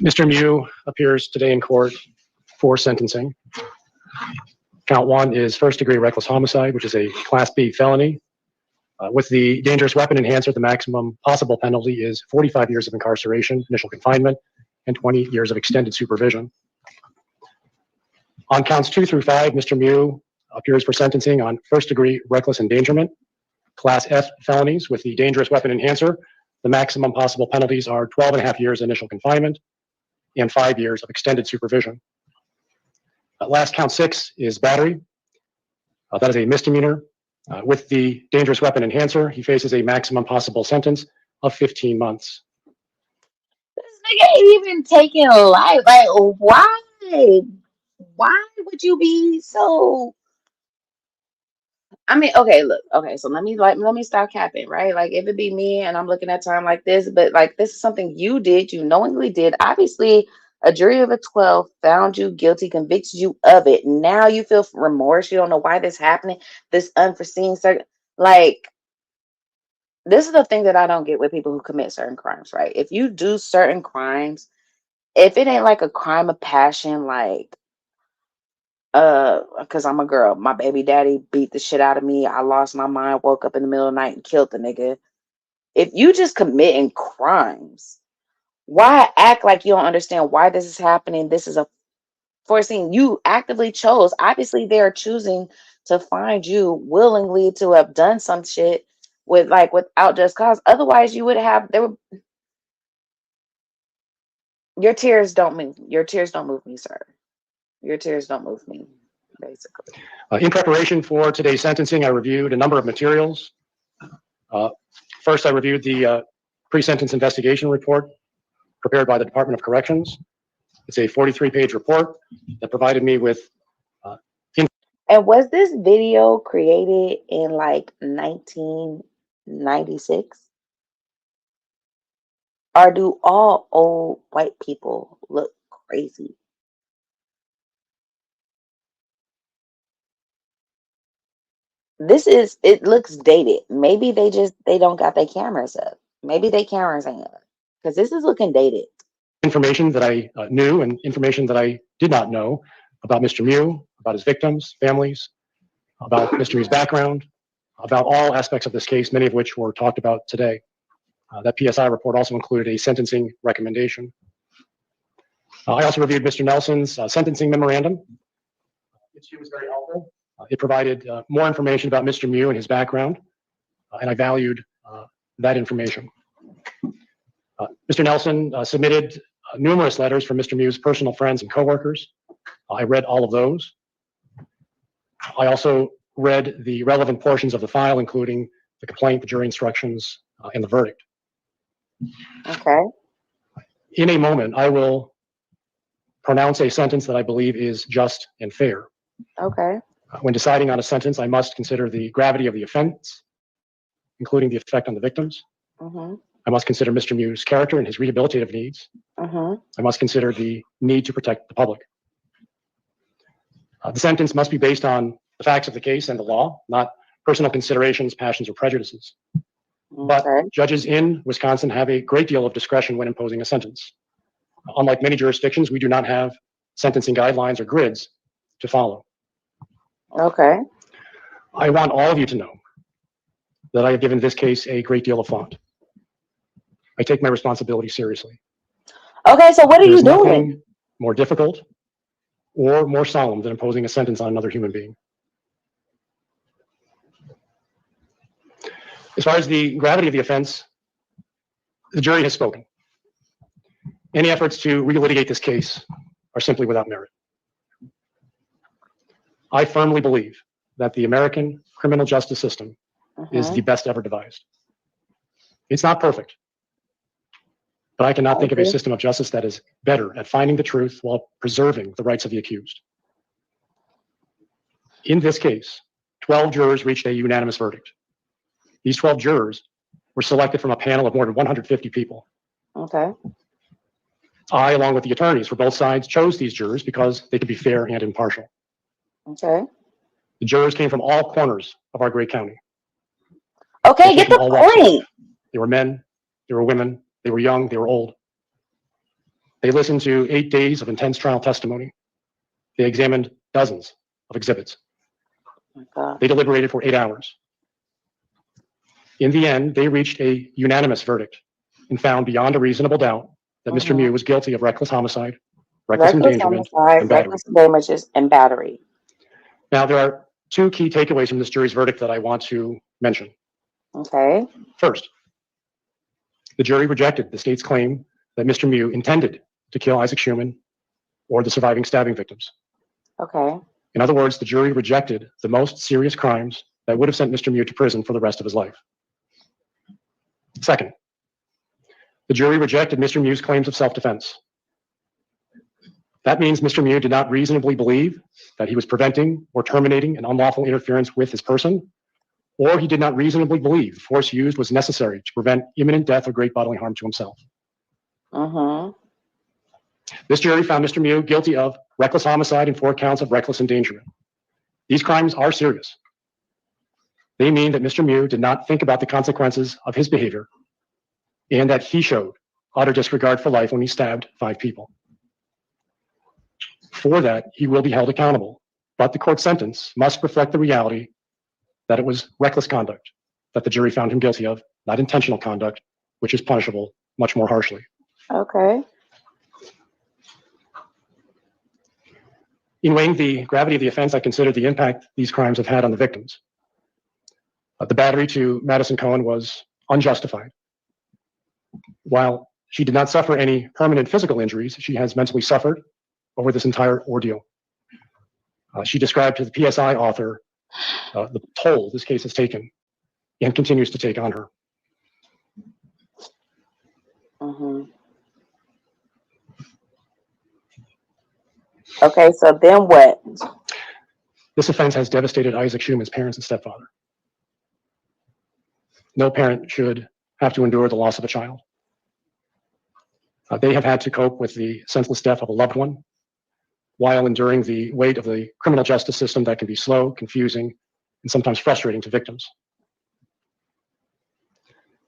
Mr. Mew appears today in court for sentencing. Count 1 is first-degree reckless homicide, which is a Class B felony. With the dangerous weapon enhancer, the maximum possible penalty is 45 years of incarceration, initial confinement, and 20 years of extended supervision. On counts 2 through 5, Mr. Mew appears for sentencing on first-degree reckless endangerment, Class F felonies with the dangerous weapon enhancer. The maximum possible penalties are 12.5 years initial confinement and 5 years of extended supervision. Last count 6 is battery. That is a misdemeanor. With the dangerous weapon enhancer, he faces a maximum possible sentence of 15 months. This nigga ain't even taking life. Like, why? Why would you be so? I mean, okay, look, okay, so let me stop capping, right? Like, if it be me and I'm looking at time like this, but like this is something you did, you knowingly did. Obviously, a jury of a 12 found you guilty, convicted you of it. Now you feel remorse. You don't know why this happening, this unforeseen like this is the thing that I don't get with people who commit certain crimes, right? If you do certain crimes, if it ain't like a crime of passion, like because I'm a girl, my baby daddy beat the shit out of me, I lost my mind, woke up in the middle of the night and killed the nigga. If you just committing crimes, why act like you don't understand why this is happening? This is a foreseen. You actively chose. Obviously, they're choosing to find you willingly to have done some shit without just cause. Otherwise, you would have your tears don't move. Your tears don't move me, sir. Your tears don't move me, basically. In preparation for today's sentencing, I reviewed a number of materials. First, I reviewed the pre-sentence investigation report prepared by the Department of Corrections. It's a 43-page report that provided me with And was this video created in like 1996? Or do all old white people look crazy? It looks dated. Maybe they don't got their cameras up. Maybe their cameras ain't up. Because this is looking dated. information that I knew and information that I did not know about Mr. Mew, about his victims, families, about Mr. Mew's background, about all aspects of this case, many of which were talked about today. That PSI report also included a sentencing recommendation. I also reviewed Mr. Nelson's sentencing memorandum. It was very helpful. It provided more information about Mr. Mew and his background, and I valued that information. Mr. Nelson submitted numerous letters from Mr. Mew's personal friends and coworkers. I read all of those. I also read the relevant portions of the file, including the complaint, the jury instructions, and the verdict. Okay. In a moment, I will pronounce a sentence that I believe is just and fair. Okay. When deciding on a sentence, I must consider the gravity of the offense, including the effect on the victims. Mm-hmm. I must consider Mr. Mew's character and his rehabilitative needs. Mm-hmm. I must consider the need to protect the public. The sentence must be based on the facts of the case and the law, not personal considerations, passions, or prejudices. But Okay. judges in Wisconsin have a great deal of discretion when imposing a sentence. Unlike many jurisdictions, we do not have sentencing guidelines or grids to follow. Okay. I want all of you to know that I have given this case a great deal of thought. I take my responsibility seriously. Okay, so what are There's you doing? nothing more difficult or more solemn than imposing a sentence on another human being. As far as the gravity of the offense, the jury has spoken. Any efforts to relitigate this case are simply without merit. I firmly believe that the American criminal justice system is the best ever devised. It's not perfect, but I cannot think of a Okay. system of justice that is better at finding the truth while preserving the rights of the accused. In this case, 12 jurors reached a unanimous verdict. These 12 jurors were selected from a panel of more than 150 people. Okay. I, along with the attorneys for both sides, chose these jurors because they could be fair and impartial. Okay. The jurors came from all corners of our great county. Okay, They get came from the all walks of point. life. They were men, they were women, they were young, they were old. They listened to 8 days of intense trial testimony. They examined dozens of exhibits. Oh my God. They deliberated for 8 hours. In the end, they reached a unanimous verdict and found beyond a reasonable doubt that Mr. Mew was guilty of reckless homicide, reckless endangerment, homicide, and battery. reckless damages, and battery. Now, there are 2 key takeaways from this jury's verdict that I want to mention. Okay. First, the jury rejected the state's claim that Mr. Mew intended to kill Isaac Schumann or the surviving stabbing victims. Okay. In other words, the jury rejected the most serious crimes that would have sent Mr. Mew to prison for the rest of his life. Second, the jury rejected Mr. Mew's claims of self-defense. That means Mr. Mew did not reasonably believe that he was preventing or terminating an unlawful interference with his person, or he did not reasonably believe the force used was necessary to prevent imminent death or great bodily harm to himself. This jury found Mr. Mew guilty of reckless homicide and 4 counts of reckless endangerment. These crimes are serious. They mean that Mr. Mew did not think about the consequences of his behavior and that he showed utter disregard for life when he stabbed 5 people. For that, he will be held accountable, but the court sentence must reflect the reality that it was reckless conduct that the jury found him guilty of, not intentional conduct, which is punishable much more harshly. Okay. In weighing the gravity of the offense, I considered the impact these crimes have had on the victims. The battery to Madison Cohen was unjustified. While she did not suffer any permanent physical injuries, she has mentally suffered over this entire ordeal. She described to the PSI author the toll this case has taken and continues to take on her. Mm-hmm. Okay, so then what? This offense has devastated Isaac Schuman's parents and stepfather. No parent should have to endure the loss of a child. They have had to cope with the senseless death of a loved one while enduring the weight of the criminal justice system that can be slow, confusing, and sometimes frustrating to victims.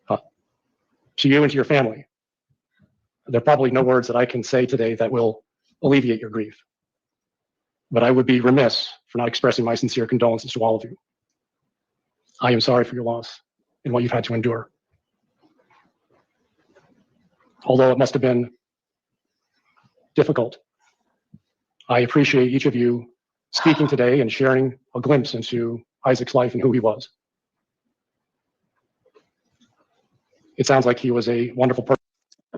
To you and to your family, there are probably no words that I can say today that will alleviate your grief. But I would be remiss for not expressing my sincere condolences to all of you. I am sorry for your loss and what you've had to endure. Although it must have been difficult, I appreciate each of you speaking today and sharing a glimpse into Isaac's life and who he was. It sounds like he was a wonderful person.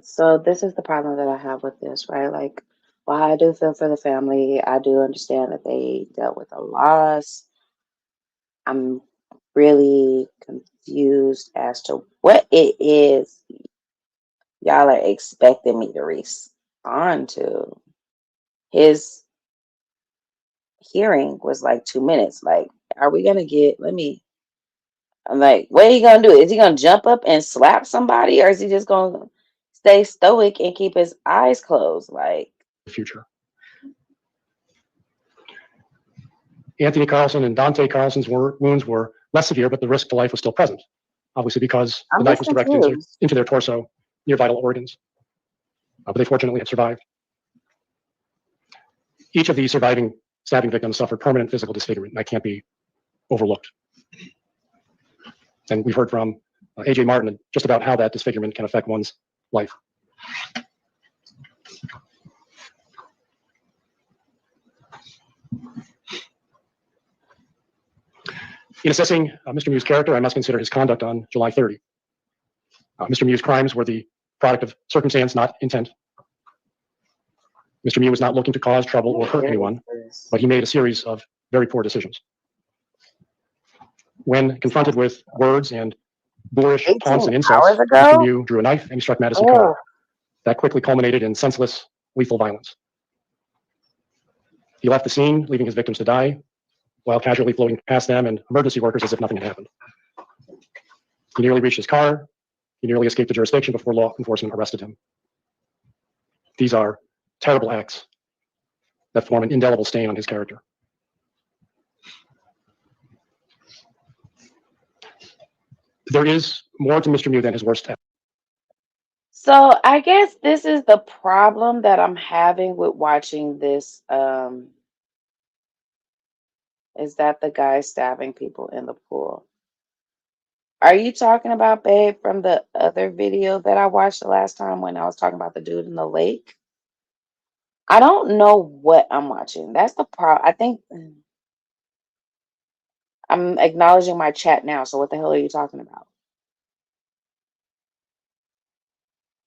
So this is the problem that I have with this, right? Like, while I do feel for the family, I do understand that they dealt with a loss. I'm really confused as to what it is y'all are expecting me to respond to. His hearing was like 2 minutes. Like, are we gonna get, I'm like, what are you gonna do? Is he gonna jump up and slap somebody, or is he just gonna stay stoic and keep his eyes closed? Like, Future. Anthony Carlson and Dante Carlson's wounds were less severe, but the risk to life was still present, obviously because the knife was directed into their torso near vital organs. But they fortunately had survived. Each of these surviving stabbing victims suffered permanent physical disfigurement, and that can't be overlooked. And we've heard from A.J. Martin just about how that disfigurement can affect one's life. In assessing Mr. Mew's character, I must consider his conduct on July 30. Mr. Mew's crimes were the product of circumstance, not intent. Mr. Mew was not looking to cause trouble or hurt anyone, but he made a series of very poor decisions. When confronted with words and boorish taunts and insults, Mr. Mew drew a knife and he struck Madison Cohen. That quickly culminated in senseless, lethal violence. He left the scene, leaving his victims to die, while casually floating past them and emergency workers as if nothing had happened. He nearly reached his car. He nearly escaped the jurisdiction before law enforcement arrested him. These are terrible acts that form an indelible stain on his character. There is more to Mr. Mew than his worst act. so I guess this is the problem that I'm having with watching this. Is that the guy stabbing people in the pool? Are you talking about, babe, from the other video that I watched the last time when I was talking about the dude in the lake? I don't know what I'm watching. That's the problem. I think I'm acknowledging my chat now. So what the hell are you talking about?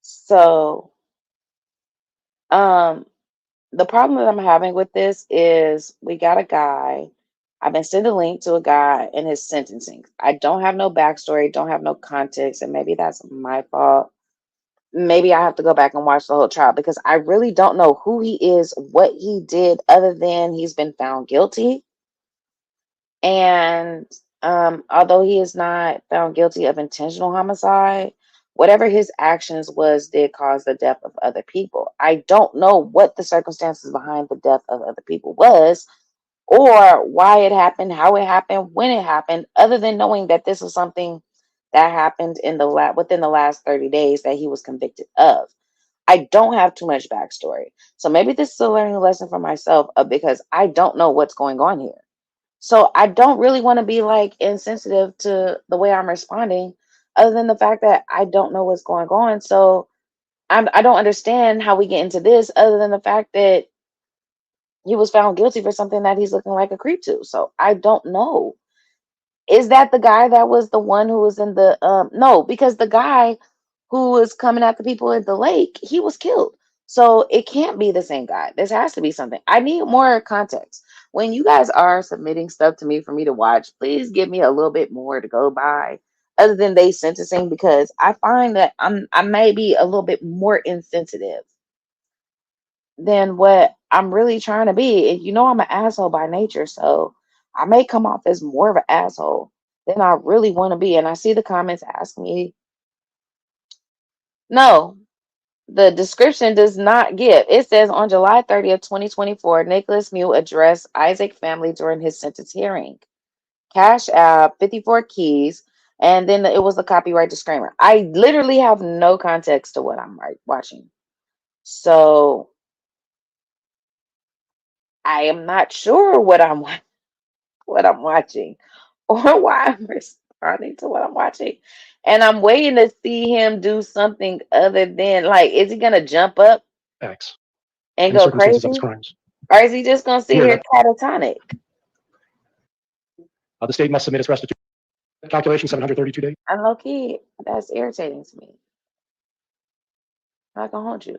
So, the problem that I'm having with this is we got a guy. I've been sent a link to a guy in his sentencing. I don't have no backstory, don't have no context, and maybe that's my fault. Maybe I have to go back and watch the whole trial because I really don't know who he is, what he did, other than he's been found guilty. And although he is not found guilty of intentional homicide, whatever his actions did cause the death of other people. I don't know what the circumstances behind the death of other people was. or why it happened, how it happened, when it happened, other than knowing that this was something that happened in the within the last 30 days that he was convicted of. I don't have too much backstory. So maybe this is a learning lesson for myself because I don't know what's going on here. So I don't really want to be like insensitive to the way I'm responding, other than the fact that I don't know what's going on. So I don't understand how we get into this, other than the fact that he was found guilty for something that he's looking like a creep to. So I don't know. Is that the guy that was the one who was in the no, because the guy who was coming at the people at the lake, he was killed. So it can't be the same guy. This has to be something. I need more context. When you guys are submitting stuff to me for me to watch, please give me a little bit more to go by other than they sentencing, because I find that I may be a little bit more insensitive than what I'm really trying to be. And you know I'm an asshole by nature, so I may come off as more of an asshole than I really want to be. And I see the comments asking me, no, the description does not give. It says on July 30th, 2024, Nicholas Mew addressed Isaac family during his sentence hearing. Cash App, 54 keys, and then it was the copyright disclaimer. I literally have no context to what I'm watching. So I am not sure what I'm watching or why I'm responding to what I'm watching. And I'm waiting to see him do something other than, like, is he gonna jump up X and in the go circumstances of his crazy? crimes. Or is he just gonna sit Here, here catatonic? the state must submit its restitution calculation 732 days. And low key, that's irritating to me. I'm not gonna hold you.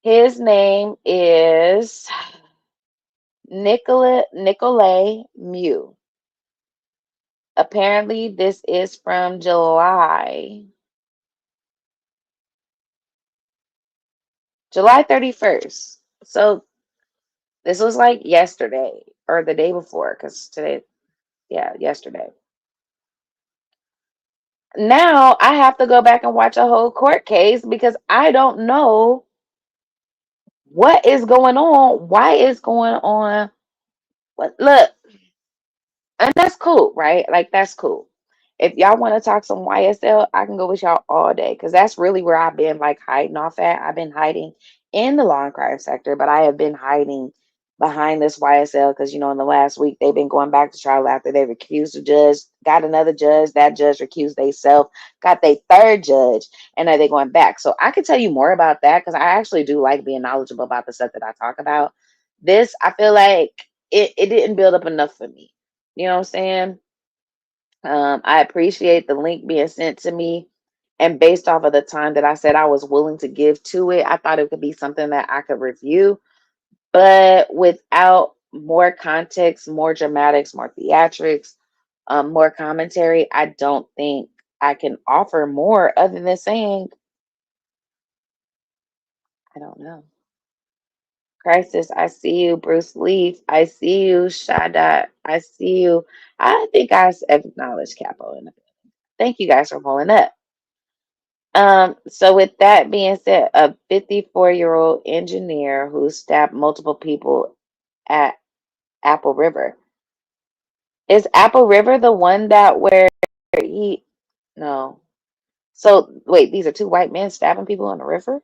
His name is Nicolay Mew. Apparently, this is from July 31st. So this was like yesterday or the day before, because today, yeah, yesterday. Now I have to go back and watch a whole court case because I don't know what is going on, why it's going on. What, look, and that's cool, right? Like, that's cool. If y'all want to talk some YSL, I can go with y'all all day, because that's really where I've been like hiding off at. I've been hiding in the law and crime sector, but I have been hiding behind this YSL because, in the last week they've been going back to trial after they recused the judge, got another judge, that judge recused themselves, got their third judge, and now they're going back. So I can tell you more about that because I actually do like being knowledgeable about the stuff that I talk about. This, I feel like it didn't build up enough for me. You know what I'm saying? I appreciate the link being sent to me. And based off of the time that I said I was willing to give to it, I thought it could be something that I could review. But without more context, more dramatics, more theatrics, more commentary, I don't think I can offer more other than saying, I don't know. Crisis, I see you. Bruce Leaf, I see you. Shadat, I see you. I think I acknowledge Capo. Thank you guys for pulling up. So with that being said, a 54-year-old engineer who stabbed multiple people at Apple River. Is Apple River the one that where he no. So wait, these are two white men stabbing people in the river?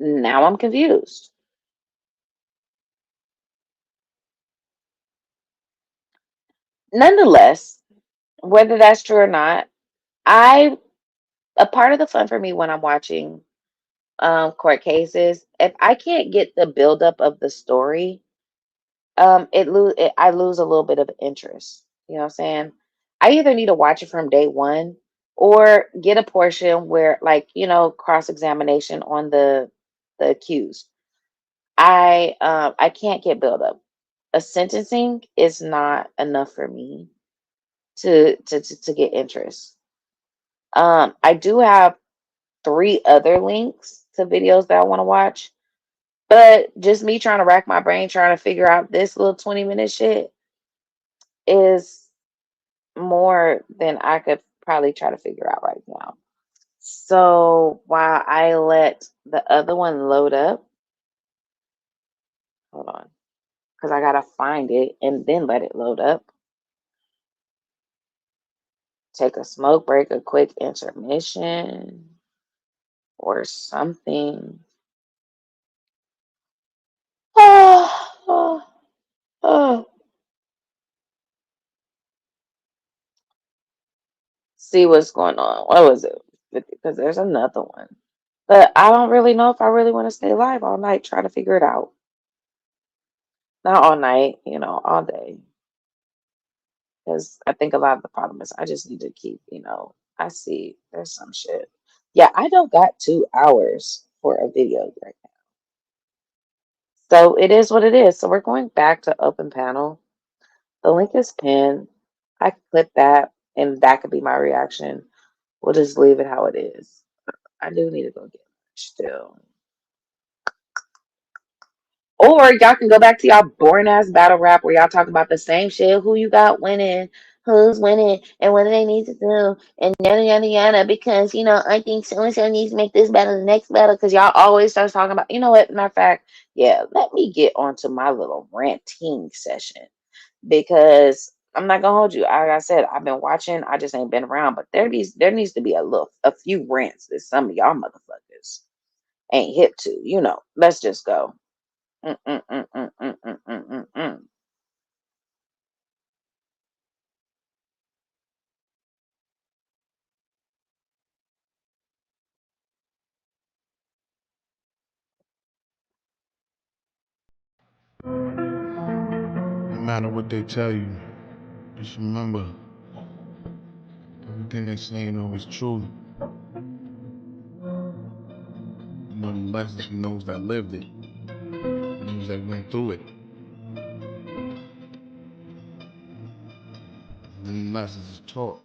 Now I'm confused. Nonetheless, whether that's true or not, I a part of the fun for me when I'm watching court cases, if I can't get the buildup of the story, I lose a little bit of interest. You know what I'm saying? I either need to watch it from day one or get a portion where, like, cross examination on the accused. I can't get build up. A sentencing is not enough for me to get interest. I do have 3 other links to videos that I want to watch, but just me trying to rack my brain trying to figure out this little 20-minute shit is more than I could probably try to figure out right now. So while I let the other one load up, hold on, because I gotta find it and then let it load up. Take a smoke break, a quick intermission, or something. See what's going on. What was it? Because there's another one. But I don't really know if I really want to stay live all night trying to figure it out. Not all night, all day. Because I think a lot of the problem is I just need to keep, I see there's some shit. Yeah, I don't got 2 hours for a video right now. So it is what it is. So we're going back to open panel. The link is pinned. I click that and that could be my reaction. We'll just leave it how it is. I do need to go get lunch still. Or y'all can go back to y'all boring ass battle rap where y'all talk about the same shit. Who you got winning, who's winning, and what do they need to do, and yada yada yada. Because I think so and so needs to make this battle the next battle. Because y'all always start talking about. You know what? Matter of fact, yeah. Let me get onto my little ranting session because I'm not gonna hold you. Like I said, I've been watching. I just ain't been around. But there needs to be a few rants that some of y'all motherfuckers ain't hip to. Let's just go. Mm-mm-mm-mm-mm-mm-mm-mm. No matter what they tell you, just remember, everything they say ain't always true. The lessons from those that lived it, those that went through it. And the lessons is taught.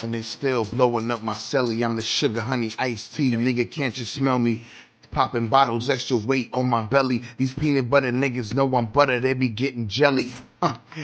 And they still blowing up my celly. I'm the sugar, honey, iced tea. Nigga, can't you smell me? Popping bottles, extra weight on my belly. These peanut butter niggas know I'm butter, they be getting jelly.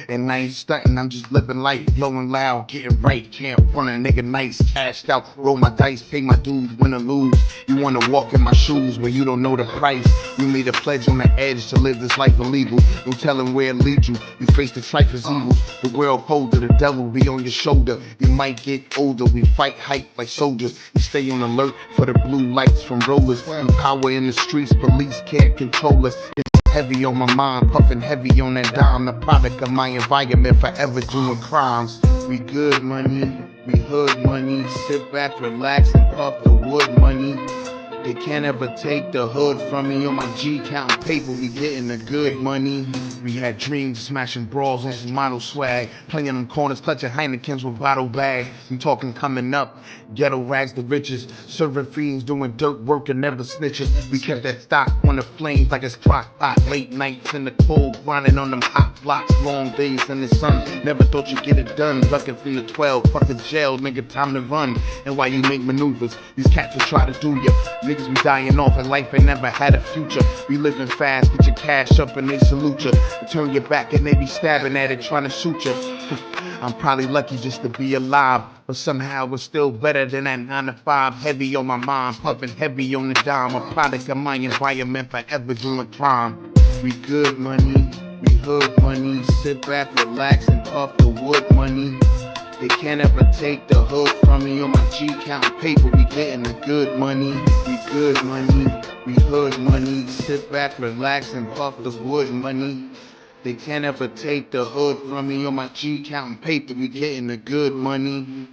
And I ain't stunting, I'm just living life, blowing loud, getting right. Can't run a nigga nice, cashed out, roll my dice, pay my dues, win or lose. You wanna walk in my shoes, but you don't know the price. You made a pledge on the edge to live this life illegal. No telling where it leads you. You face the strife as evil. The world colder, the devil be on your shoulder. You might get older, we fight hype like soldiers. You stay on alert for the blue lights from rollers. And power in the streets, police can't control us. It's heavy on my mind, puffing heavy on that dime. The product of my environment, forever doing crimes. We good money, we hood money. Sit back, relax, and puff the wood money. They can't ever take the hood from me. On my G counting paper, we getting the good money. We had dreams, smashing brawls on some model swag, playing in corners, clutching Heinekens with bottle bags. I'm talking coming up, ghetto rags the riches, serving fiends, doing dirt work and never snitching. We kept that stock on the flames like it's crock pot. Late nights in the cold, grinding on them hot blocks, long days in the sun. Never thought you'd get it done, ducking from the 12, fucking jail, nigga, time to run. And while you make maneuvers, these cats will try to do ya. Niggas be dying off and life ain't never had a future. We living fast, get your cash up and they salute ya. Turn your back and they be stabbing at it, trying to shoot ya. I'm probably lucky just to be alive, but somehow it's still better than that 9 to 5. Heavy on my mind, puffing heavy on the dime. A product of my environment, forever doing crime. We good money, we hood money. Sit back, relax, and puff the wood money. They can't ever take the hood from me. On my G counting paper, we getting the good money. We good money, we hood money. Sit back, relax, and puff the wood money. They can't ever take the hood from me. On my G counting paper, we getting the good money.